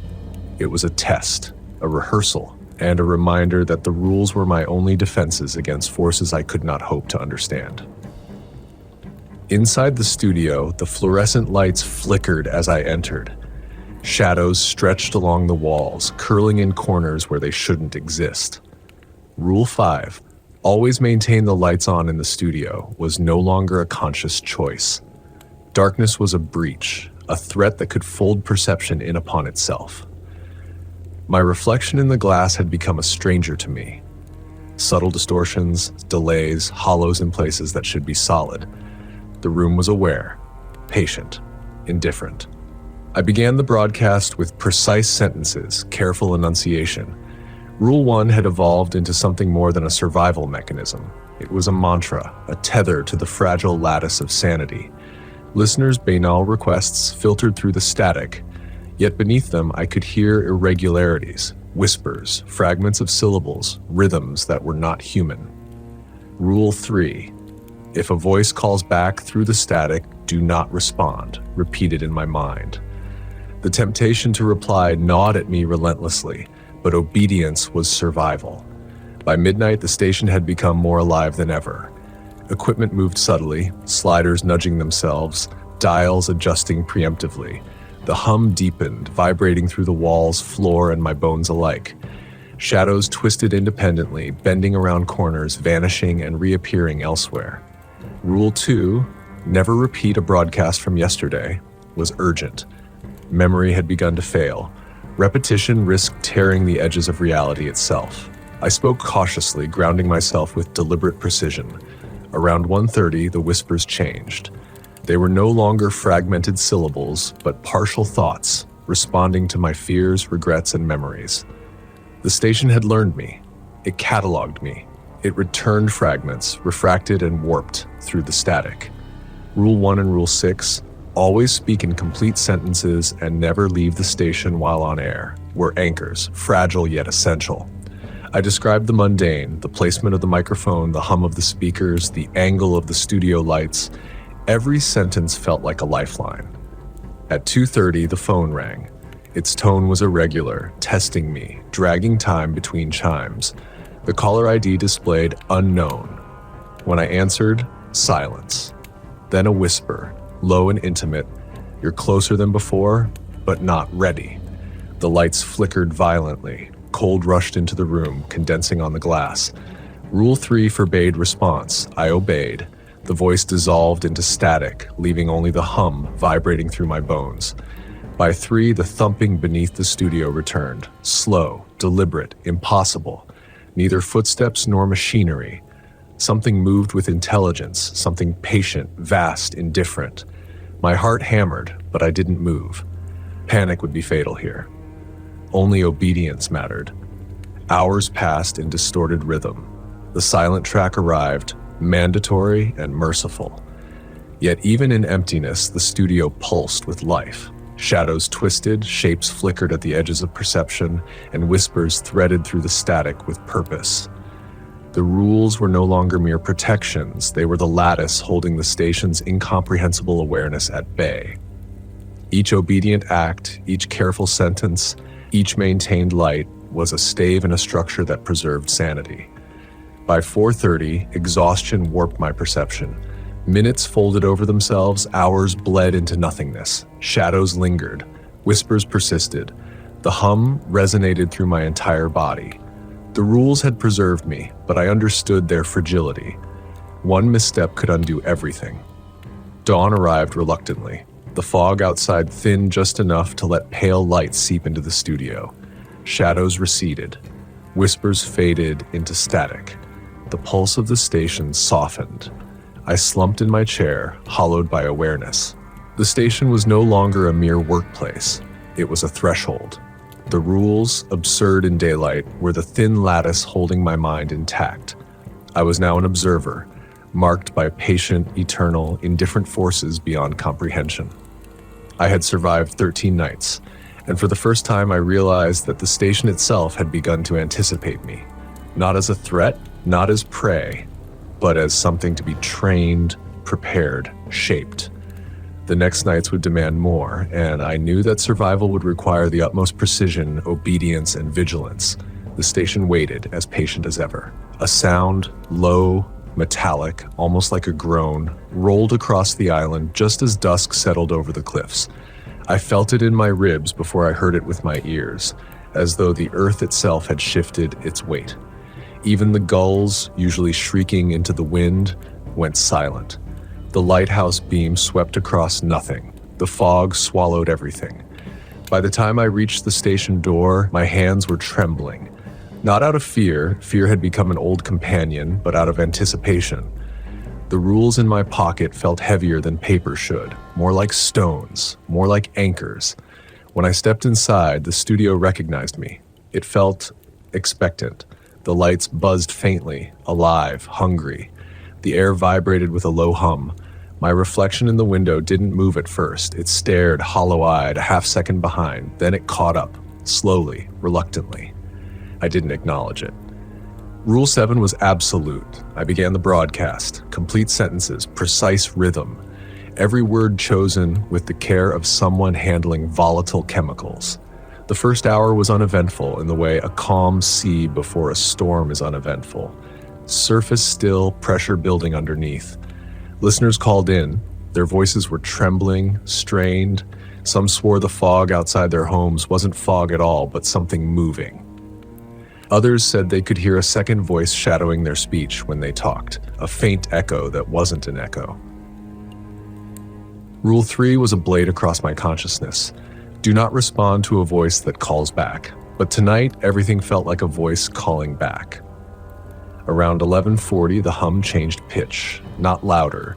S1: It was a test, a rehearsal, and a reminder that the rules were my only defenses against forces I could not hope to understand. Inside the studio, the fluorescent lights flickered as I entered. Shadows stretched along the walls, curling in corners where they shouldn't exist. Rule 5, always maintain the lights on in the studio, was no longer a conscious choice. Darkness was a breach, a threat that could fold perception in upon itself. My reflection in the glass had become a stranger to me. Subtle distortions, delays, hollows in places that should be solid. The room was aware, patient, indifferent. I began the broadcast with precise sentences, careful enunciation. Rule 1 had evolved into something more than a survival mechanism. It was a mantra, a tether to the fragile lattice of sanity. Listeners' banal requests filtered through the static, yet beneath them I could hear irregularities, whispers, fragments of syllables, rhythms that were not human. Rule 3. If a voice calls back through the static, do not respond, repeated in my mind. The temptation to reply gnawed at me relentlessly, but obedience was survival. By midnight, the station had become more alive than ever. Equipment moved subtly, sliders nudging themselves, dials adjusting preemptively. The hum deepened, vibrating through the walls, floor, and my bones alike. Shadows twisted independently, bending around corners, vanishing and reappearing elsewhere. Rule 2, never repeat a broadcast from yesterday, was urgent. Memory had begun to fail. Repetition risked tearing the edges of reality itself. I spoke cautiously, grounding myself with deliberate precision. Around 1:30, the whispers changed. They were no longer fragmented syllables, but partial thoughts, responding to my fears, regrets, and memories. The station had learned me. It cataloged me. It returned fragments, refracted and warped through the static. Rule 1 and Rule 6, always speak in complete sentences and never leave the station while on air, were anchors, fragile yet essential. I described the mundane, the placement of the microphone, the hum of the speakers, the angle of the studio lights. Every sentence felt like a lifeline. At 2:30, the phone rang. Its tone was irregular, testing me, dragging time between chimes. The caller ID displayed unknown. When I answered, silence. Then a whisper, low and intimate, "You're closer than before, but not ready." The lights flickered violently. Cold rushed into the room, condensing on the glass. Rule 3 forbade response. I obeyed. The voice dissolved into static, leaving only the hum vibrating through my bones. By 3, the thumping beneath the studio returned. Slow, deliberate, impossible. Neither footsteps nor machinery. Something moved with intelligence, something patient, vast, indifferent. My heart hammered, but I didn't move. Panic would be fatal here. Only obedience mattered. Hours passed in distorted rhythm. The silent track arrived, mandatory and merciful. Yet even in emptiness, the studio pulsed with life. Shadows twisted, shapes flickered at the edges of perception, and whispers threaded through the static with purpose. The rules were no longer mere protections, they were the lattice holding the station's incomprehensible awareness at bay. Each obedient act, each careful sentence, each maintained light was a stave in a structure that preserved sanity. By 4:30, exhaustion warped my perception. Minutes folded over themselves, hours bled into nothingness. Shadows lingered, whispers persisted. The hum resonated through my entire body. The rules had preserved me, but I understood their fragility. One misstep could undo everything. Dawn arrived reluctantly. The fog outside thinned just enough to let pale light seep into the studio. Shadows receded. Whispers faded into static. The pulse of the station softened. I slumped in my chair, hollowed by awareness. The station was no longer a mere workplace. It was a threshold. The rules, absurd in daylight, were the thin lattice holding my mind intact. I was now an observer, marked by patient, eternal, indifferent forces beyond comprehension. I had survived 13 nights, and for the first time I realized that the station itself had begun to anticipate me. Not as a threat, not as prey, but as something to be trained, prepared, shaped. The next nights would demand more, and I knew that survival would require the utmost precision, obedience, and vigilance. The station waited, as patient as ever. A sound, low, metallic, almost like a groan, rolled across the island just as dusk settled over the cliffs. I felt it in my ribs before I heard it with my ears, as though the earth itself had shifted its weight. Even the gulls, usually shrieking into the wind, went silent. The lighthouse beam swept across nothing. The fog swallowed everything. By the time I reached the station door, my hands were trembling. Not out of fear, fear had become an old companion, but out of anticipation. The rules in my pocket felt heavier than paper should, more like stones, more like anchors. When I stepped inside, the studio recognized me. It felt expectant. The lights buzzed faintly, alive, hungry. The air vibrated with a low hum. My reflection in the window didn't move at first. It stared hollow-eyed, a half-second behind. Then it caught up, slowly, reluctantly. I didn't acknowledge it. Rule 7 was absolute. I began the broadcast. Complete sentences, precise rhythm. Every word chosen with the care of someone handling volatile chemicals. The first hour was uneventful in the way a calm sea before a storm is uneventful. Surface still, pressure building underneath. Listeners called in. Their voices were trembling, strained. Some swore the fog outside their homes wasn't fog at all, but something moving. Others said they could hear a second voice shadowing their speech when they talked, a faint echo that wasn't an echo. Rule 3 was a blade across my consciousness. Do not respond to a voice that calls back. But tonight, everything felt like a voice calling back. Around 11:40, the hum changed pitch, not louder,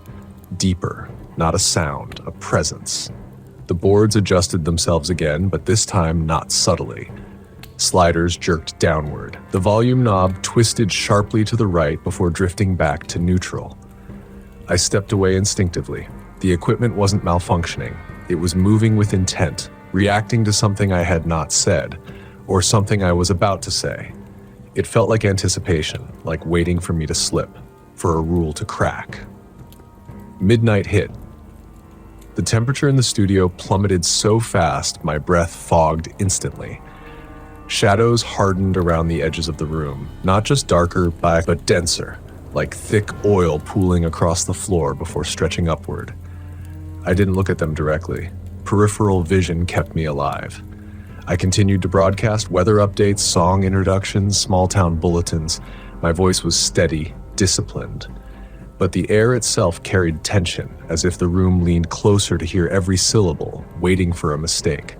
S1: deeper, not a sound, a presence. The boards adjusted themselves again, but this time not subtly. Sliders jerked downward. The volume knob twisted sharply to the right before drifting back to neutral. I stepped away instinctively. The equipment wasn't malfunctioning. It was moving with intent, reacting to something I had not said, or something I was about to say. It felt like anticipation, like waiting for me to slip, for a rule to crack. Midnight hit. The temperature in the studio plummeted so fast my breath fogged instantly. Shadows hardened around the edges of the room, not just darker, but denser, like thick oil pooling across the floor before stretching upward. I didn't look at them directly. Peripheral vision kept me alive. I continued to broadcast weather updates, song introductions, small-town bulletins. My voice was steady, disciplined. But the air itself carried tension, as if the room leaned closer to hear every syllable, waiting for a mistake.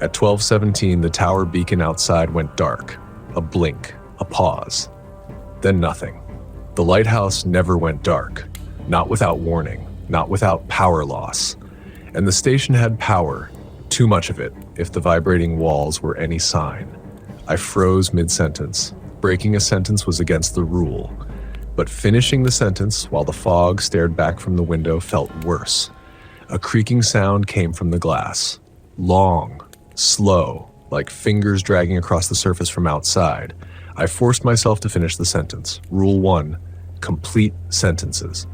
S1: At 12:17, the tower beacon outside went dark. A blink, a pause. Then nothing. The lighthouse never went dark. Not without warning, not without power loss. And the station had power, too much of it, if the vibrating walls were any sign. I froze mid-sentence. Breaking a sentence was against the rule. But finishing the sentence while the fog stared back from the window felt worse. A creaking sound came from the glass. Long, slow, like fingers dragging across the surface from outside. I forced myself to finish the sentence. Rule 1, complete sentences.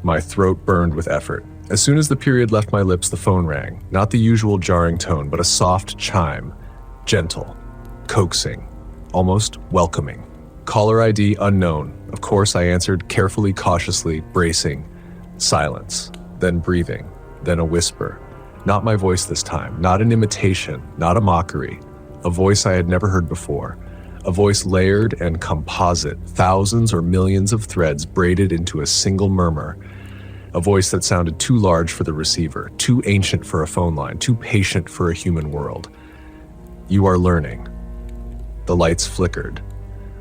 S1: My throat burned with effort. As soon as the period left my lips, the phone rang. Not the usual jarring tone, but a soft chime. Gentle, coaxing, almost welcoming. Caller ID unknown. Of course, I answered carefully, cautiously, bracing. Silence, then breathing, then a whisper. Not my voice this time, not an imitation, not a mockery. A voice I had never heard before. A voice layered and composite, thousands or millions of threads braided into a single murmur. A voice that sounded too large for the receiver, too ancient for a phone line, too patient for a human world. You are learning. The lights flickered.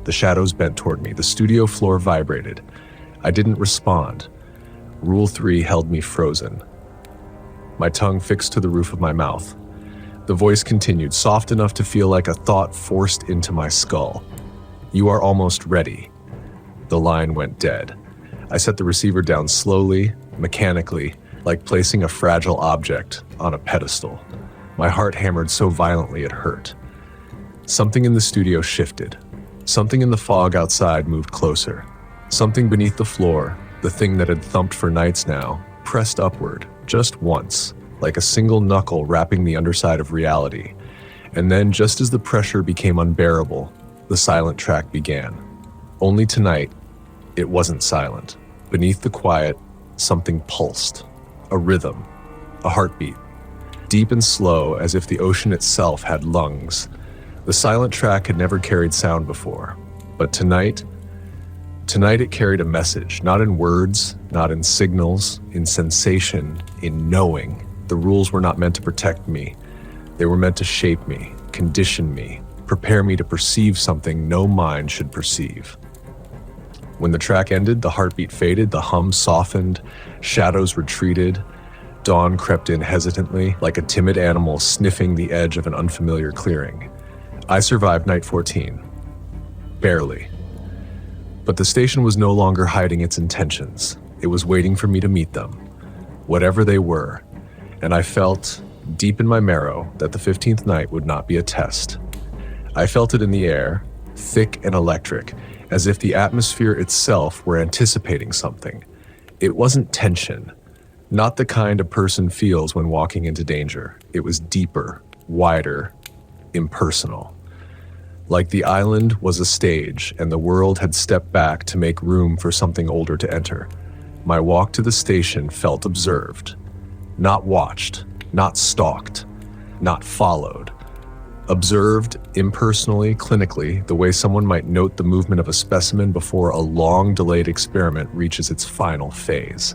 S1: The shadows bent toward me. The studio floor vibrated. I didn't respond. Rule 3 held me frozen. My tongue fixed to the roof of my mouth. The voice continued, soft enough to feel like a thought forced into my skull. You are almost ready. The line went dead. I set the receiver down slowly, mechanically, like placing a fragile object on a pedestal. My heart hammered so violently it hurt. Something in the studio shifted. Something in the fog outside moved closer. Something beneath the floor, the thing that had thumped for nights now, pressed upward, just once, like a single knuckle wrapping the underside of reality. And then, just as the pressure became unbearable, the silent track began. Only tonight, it wasn't silent. Beneath the quiet, something pulsed. A rhythm, a heartbeat. Deep and slow, as if the ocean itself had lungs. The silent track had never carried sound before. But tonight it carried a message, not in words, not in signals, in sensation, in knowing. The rules were not meant to protect me. They were meant to shape me, condition me, prepare me to perceive something no mind should perceive. When the track ended, the heartbeat faded, the hum softened, shadows retreated, dawn crept in hesitantly, like a timid animal sniffing the edge of an unfamiliar clearing. I survived night 14. Barely. But the station was no longer hiding its intentions. It was waiting for me to meet them, whatever they were, and I felt, deep in my marrow, that the 15th night would not be a test. I felt it in the air, thick and electric, as if the atmosphere itself were anticipating something. It wasn't tension, not the kind a person feels when walking into danger. It was deeper, wider, impersonal. Like the island was a stage, and the world had stepped back to make room for something older to enter. My walk to the station felt observed. Not watched, not stalked, not followed. Observed impersonally, clinically, the way someone might note the movement of a specimen before a long-delayed experiment reaches its final phase.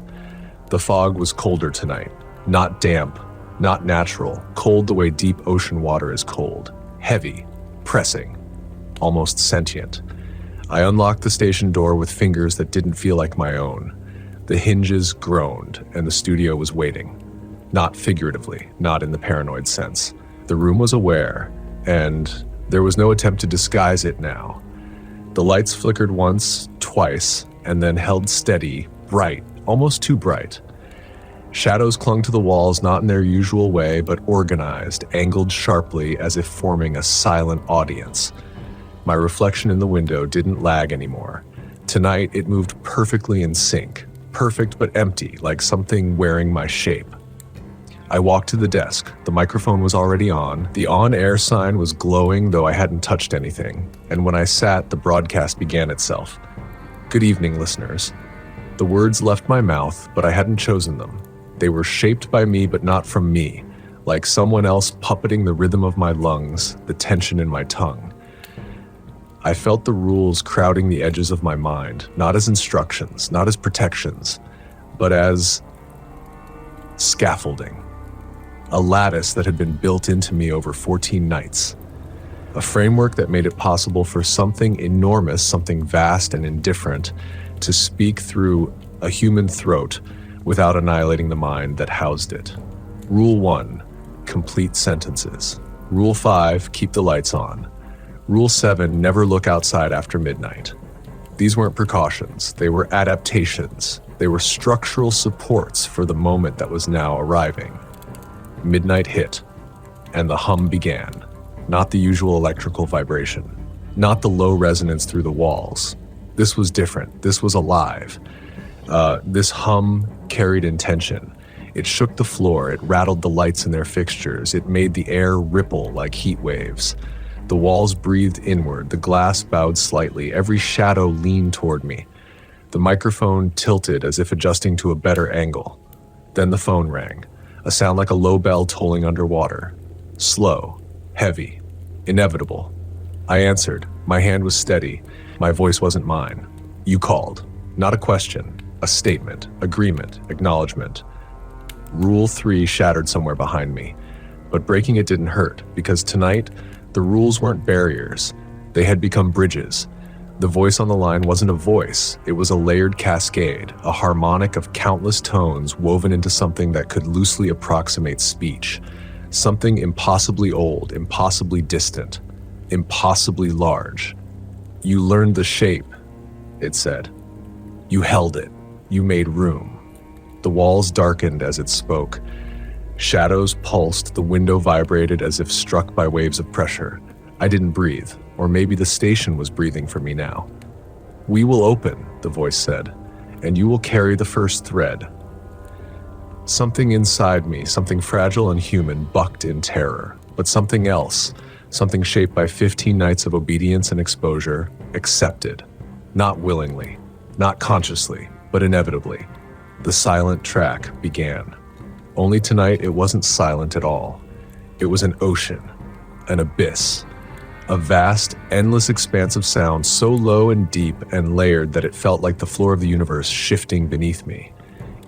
S1: The fog was colder tonight. Not damp, not natural, cold the way deep ocean water is cold. Heavy, pressing, almost sentient. I unlocked the station door with fingers that didn't feel like my own. The hinges groaned, and the studio was waiting. Not figuratively, not in the paranoid sense. The room was aware, and there was no attempt to disguise it now. The lights flickered once, twice, and then held steady, bright, almost too bright. Shadows clung to the walls, not in their usual way, but organized, angled sharply as if forming a silent audience. My reflection in the window didn't lag anymore. Tonight, it moved perfectly in sync, perfect but empty, like something wearing my shape. I walked to the desk. The microphone was already on. The on-air sign was glowing, though I hadn't touched anything. And when I sat, the broadcast began itself. Good evening, listeners. The words left my mouth, but I hadn't chosen them. They were shaped by me, but not from me, like someone else puppeting the rhythm of my lungs, the tension in my tongue. I felt the rules crowding the edges of my mind, not as instructions, not as protections, but as scaffolding. A lattice that had been built into me over 14 nights. A framework that made it possible for something enormous, something vast and indifferent, to speak through a human throat without annihilating the mind that housed it. Rule 1, complete sentences. Rule 5, keep the lights on. Rule 7, never look outside after midnight. These weren't precautions, they were adaptations. They were structural supports for the moment that was now arriving. Midnight hit, and the hum began. Not the usual electrical vibration, not the low resonance through the walls. This was different, this was alive. This hum carried intention. It shook the floor, it rattled the lights in their fixtures, it made the air ripple like heat waves. The walls breathed inward, the glass bowed slightly, every shadow leaned toward me. The microphone tilted as if adjusting to a better angle. Then the phone rang, a sound like a low bell tolling underwater. Slow, heavy, inevitable. I answered. My hand was steady. My voice wasn't mine. You called. Not a question, a statement, agreement, acknowledgement. Rule 3 shattered somewhere behind me, but breaking it didn't hurt, because tonight, the rules weren't barriers. They had become bridges. The voice on the line wasn't a voice, it was a layered cascade, a harmonic of countless tones woven into something that could loosely approximate speech. Something impossibly old, impossibly distant, impossibly large. You learned the shape, it said. You held it. You made room. The walls darkened as it spoke. Shadows pulsed, the window vibrated as if struck by waves of pressure. I didn't breathe, or maybe the station was breathing for me now. We will open, the voice said, and you will carry the first thread. Something inside me, something fragile and human, bucked in terror, but something else, something shaped by 15 nights of obedience and exposure, accepted. Not willingly, not consciously, but inevitably. The silent track began. Only tonight it wasn't silent at all. It was an ocean, an abyss, a vast, endless expanse of sound so low and deep and layered that it felt like the floor of the universe shifting beneath me.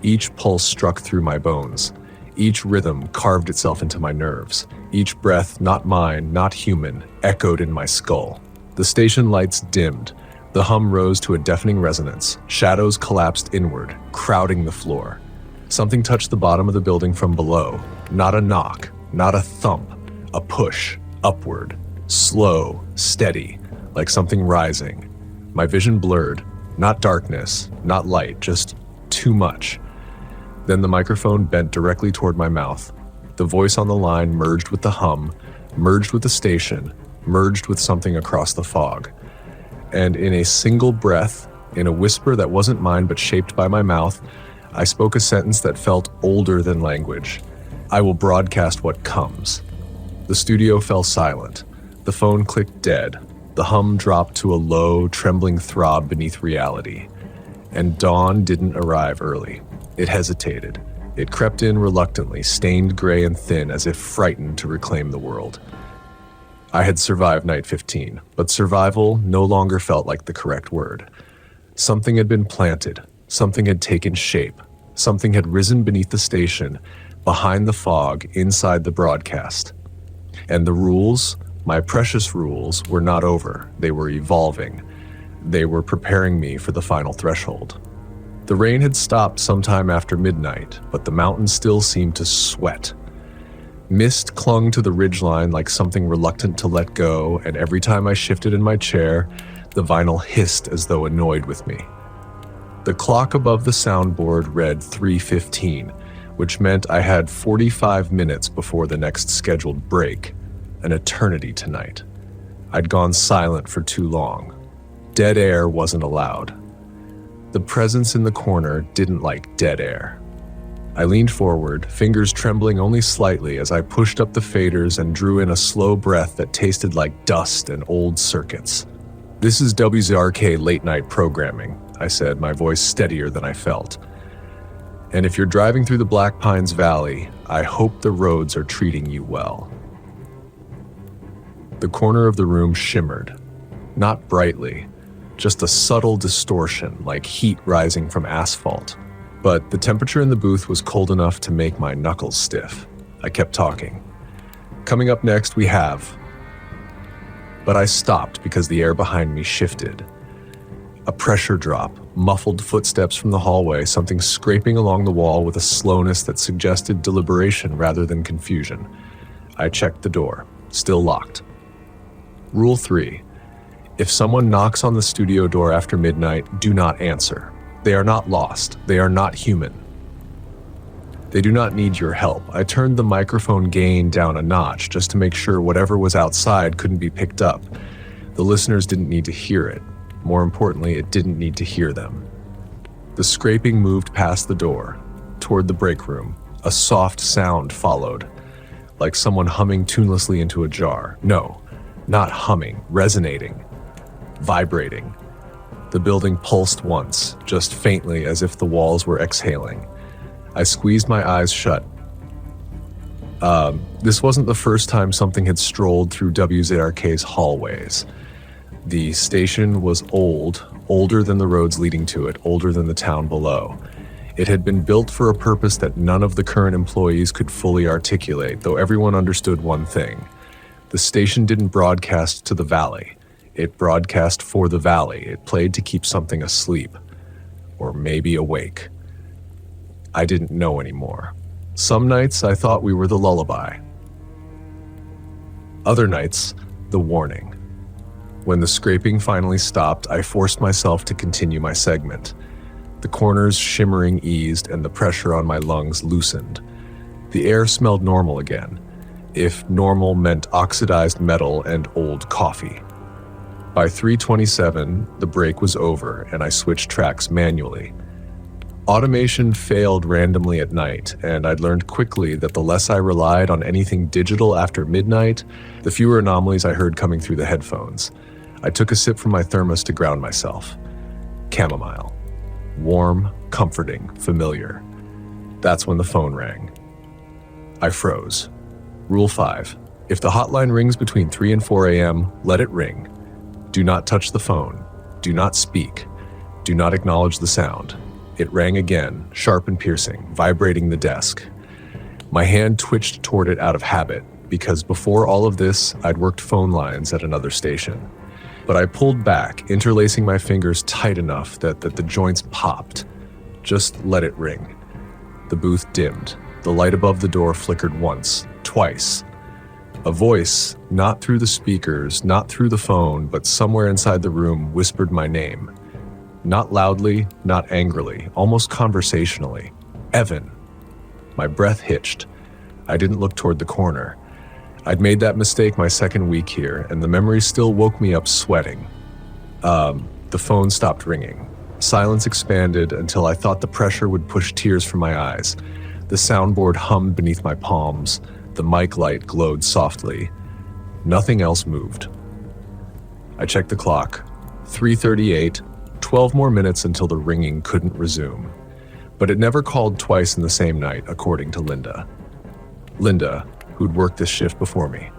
S1: Each pulse struck through my bones. Each rhythm carved itself into my nerves. Each breath, not mine, not human, echoed in my skull. The station lights dimmed. The hum rose to a deafening resonance. Shadows collapsed inward, crowding the floor. Something touched the bottom of the building from below. Not a knock, not a thump, a push, upward. Slow, steady, like something rising. My vision blurred. Not darkness, not light, just too much. Then the microphone bent directly toward my mouth. The voice on the line merged with the hum, merged with the station, merged with something across the fog. And in a single breath, in a whisper that wasn't mine but shaped by my mouth, I spoke a sentence that felt older than language. I will broadcast what comes. The studio fell silent. The phone clicked dead. The hum dropped to a low, trembling throb beneath reality. And dawn didn't arrive early. It hesitated. It crept in reluctantly, stained gray and thin, as if frightened to reclaim the world. I had survived night 15, but survival no longer felt like the correct word. Something had been planted. Something had taken shape. Something had risen beneath the station, behind the fog, inside the broadcast. And the rules, my precious rules, were not over. They were evolving. They were preparing me for the final threshold. The rain had stopped sometime after midnight, but the mountain still seemed to sweat. Mist clung to the ridgeline like something reluctant to let go, and every time I shifted in my chair, the vinyl hissed as though annoyed with me. The clock above the soundboard read 3:15, which meant I had 45 minutes before the next scheduled break, an eternity tonight. I'd gone silent for too long. Dead air wasn't allowed. The presence in the corner didn't like dead air. I leaned forward, fingers trembling only slightly as I pushed up the faders and drew in a slow breath that tasted like dust and old circuits. "This is WZRK late night programming," I said, my voice steadier than I felt. "And if you're driving through the Black Pines Valley, I hope the roads are treating you well." The corner of the room shimmered. Not brightly, just a subtle distortion like heat rising from asphalt. But the temperature in the booth was cold enough to make my knuckles stiff. I kept talking. "Coming up next, we have..." But I stopped because the air behind me shifted. A pressure drop, muffled footsteps from the hallway, something scraping along the wall with a slowness that suggested deliberation rather than confusion. I checked the door, still locked. Rule 3. If someone knocks on the studio door after midnight, do not answer. They are not lost. They are not human. They do not need your help. I turned the microphone gain down a notch just to make sure whatever was outside couldn't be picked up. The listeners didn't need to hear it. More importantly, it didn't need to hear them. The scraping moved past the door, toward the break room. A soft sound followed, like someone humming tunelessly into a jar. No, not humming, resonating, vibrating. The building pulsed once, just faintly as if the walls were exhaling. I squeezed my eyes shut. This wasn't the first time something had strolled through WZRK's hallways. The station was old, older than the roads leading to it, older than the town below. It had been built for a purpose that none of the current employees could fully articulate, though everyone understood one thing. The station didn't broadcast to the valley. It broadcast for the valley. It played to keep something asleep. Or maybe awake. I didn't know anymore. Some nights I thought we were the lullaby. Other nights, the warning. When the scraping finally stopped, I forced myself to continue my segment. The corners shimmering eased and the pressure on my lungs loosened. The air smelled normal again, if normal meant oxidized metal and old coffee. By 3:27, the break was over and I switched tracks manually. Automation failed randomly at night, and I'd learned quickly that the less I relied on anything digital after midnight, the fewer anomalies I heard coming through the headphones. I took a sip from my thermos to ground myself. Chamomile. Warm, comforting, familiar. That's when the phone rang. I froze. Rule 5. If the hotline rings between 3 and 4 a.m., let it ring. Do not touch the phone. Do not speak. Do not acknowledge the sound. It rang again, sharp and piercing, vibrating the desk. My hand twitched toward it out of habit, because before all of this, I'd worked phone lines at another station. But I pulled back, interlacing my fingers tight enough that the joints popped. Just let it ring. The booth dimmed. The light above the door flickered once, twice. A voice, not through the speakers, not through the phone, but somewhere inside the room, whispered my name. Not loudly, not angrily, almost conversationally. Evan. My breath hitched. I didn't look toward the corner. I'd made that mistake my second week here, and the memory still woke me up sweating. The phone stopped ringing. Silence expanded until I thought the pressure would push tears from my eyes. The soundboard hummed beneath my palms. The mic light glowed softly. Nothing else moved. I checked the clock. 3:38. 12 more minutes until the ringing couldn't resume. But it never called twice in the same night, according to Linda. Linda, who'd worked this shift before me.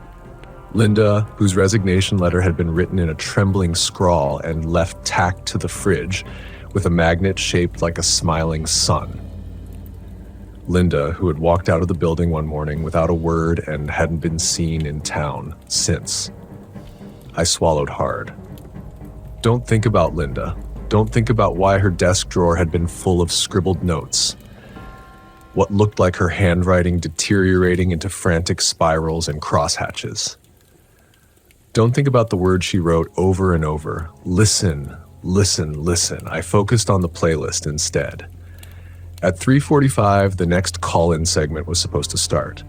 S1: Linda, whose resignation letter had been written in a trembling scrawl and left tacked to the fridge with a magnet shaped like a smiling sun. Linda, who had walked out of the building one morning without a word and hadn't been seen in town since. I swallowed hard. Don't think about Linda. Don't think about why her desk drawer had been full of scribbled notes. What looked like her handwriting deteriorating into frantic spirals and crosshatches. Don't think about the words she wrote over and over. Listen, listen, listen. I focused on the playlist instead. At 3:45, the next call-in segment was supposed to start.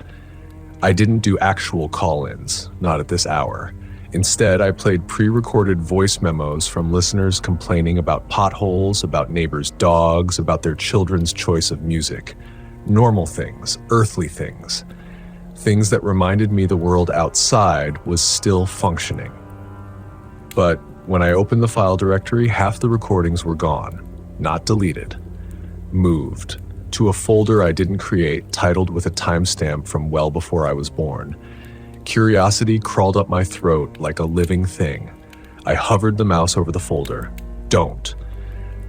S1: I didn't do actual call-ins, not at this hour. Instead, I played pre-recorded voice memos from listeners complaining about potholes, about neighbors' dogs, about their children's choice of music. Normal things, earthly things. Things that reminded me the world outside was still functioning. But when I opened the file directory, half the recordings were gone, not deleted. Moved to a folder I didn't create, titled with a timestamp from well before I was born. Curiosity crawled up my throat like a living thing. I hovered the mouse over the folder. Don't.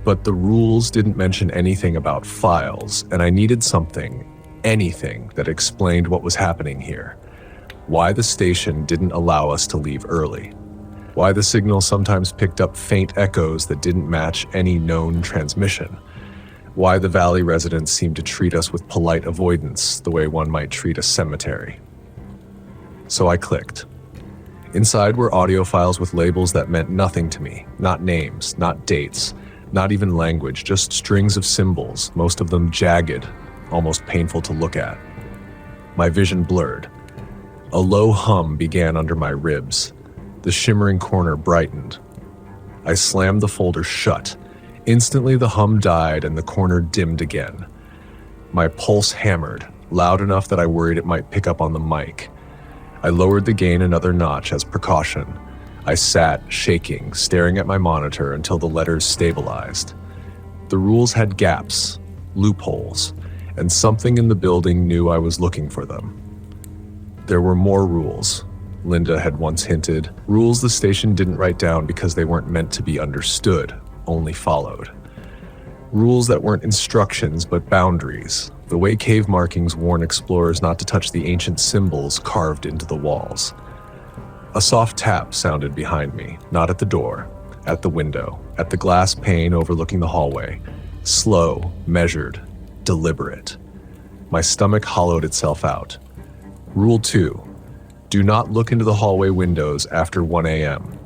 S1: But the rules didn't mention anything about files, and I needed something, anything, that explained what was happening here. Why the station didn't allow us to leave early. Why the signal sometimes picked up faint echoes that didn't match any known transmission. Why the valley residents seemed to treat us with polite avoidance, the way one might treat a cemetery. So I clicked. Inside were audio files with labels that meant nothing to me, not names, not dates, not even language, just strings of symbols, most of them jagged, almost painful to look at. My vision blurred. A low hum began under my ribs. The shimmering corner brightened. I slammed the folder shut. Instantly the hum died and the corner dimmed again. My pulse hammered, loud enough that I worried it might pick up on the mic. I lowered the gain another notch as precaution. I sat, shaking, staring at my monitor until the letters stabilized. The rules had gaps, loopholes, and something in the building knew I was looking for them. There were more rules, Linda had once hinted, rules the station didn't write down because they weren't meant to be understood, only followed. Rules that weren't instructions but boundaries, the way cave markings warn explorers not to touch the ancient symbols carved into the walls. A soft tap sounded behind me, not at the door, at the window, at the glass pane overlooking the hallway. Slow, measured, deliberate. My stomach hollowed itself out. Rule 2. Do not look into the hallway windows after 1 a.m.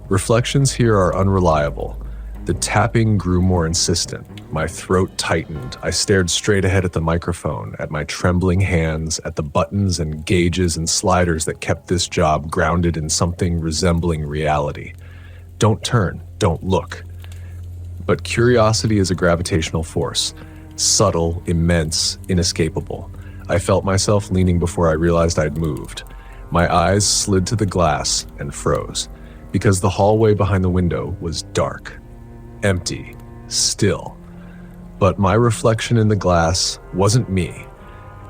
S1: Reflections here are unreliable. The tapping grew more insistent. My throat tightened. I stared straight ahead at the microphone, at my trembling hands, at the buttons and gauges and sliders that kept this job grounded in something resembling reality. Don't turn, don't look. But curiosity is a gravitational force. Subtle, immense, inescapable. I felt myself leaning before I realized I'd moved. My eyes slid to the glass and froze, because the hallway behind the window was dark, empty, still. But my reflection in the glass wasn't me.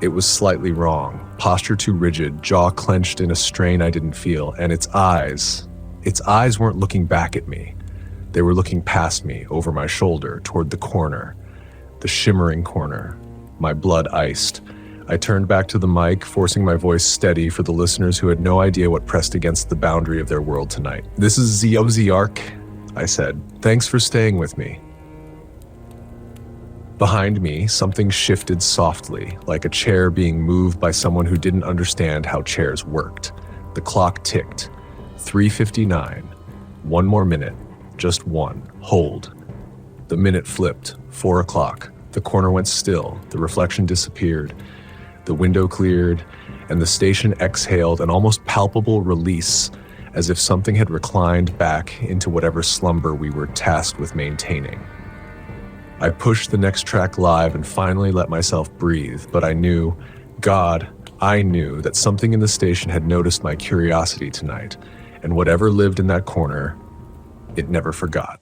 S1: It was slightly wrong, posture too rigid, jaw clenched in a strain I didn't feel, and its eyes weren't looking back at me. They were looking past me, over my shoulder, toward the corner, the shimmering corner. My blood iced. I turned back to the mic, forcing my voice steady for the listeners who had no idea what pressed against the boundary of their world tonight. "This is Zio Ark," I said. "Thanks for staying with me." Behind me, something shifted softly, like a chair being moved by someone who didn't understand how chairs worked. The clock ticked. 3:59. One more minute. Just one. Hold. The minute flipped. 4 o'clock. The corner went still. The reflection disappeared. The window cleared, and the station exhaled an almost palpable release, as if something had reclined back into whatever slumber we were tasked with maintaining. I pushed the next track live and finally let myself breathe, but I knew that something in the station had noticed my curiosity tonight, and whatever lived in that corner, it never forgot.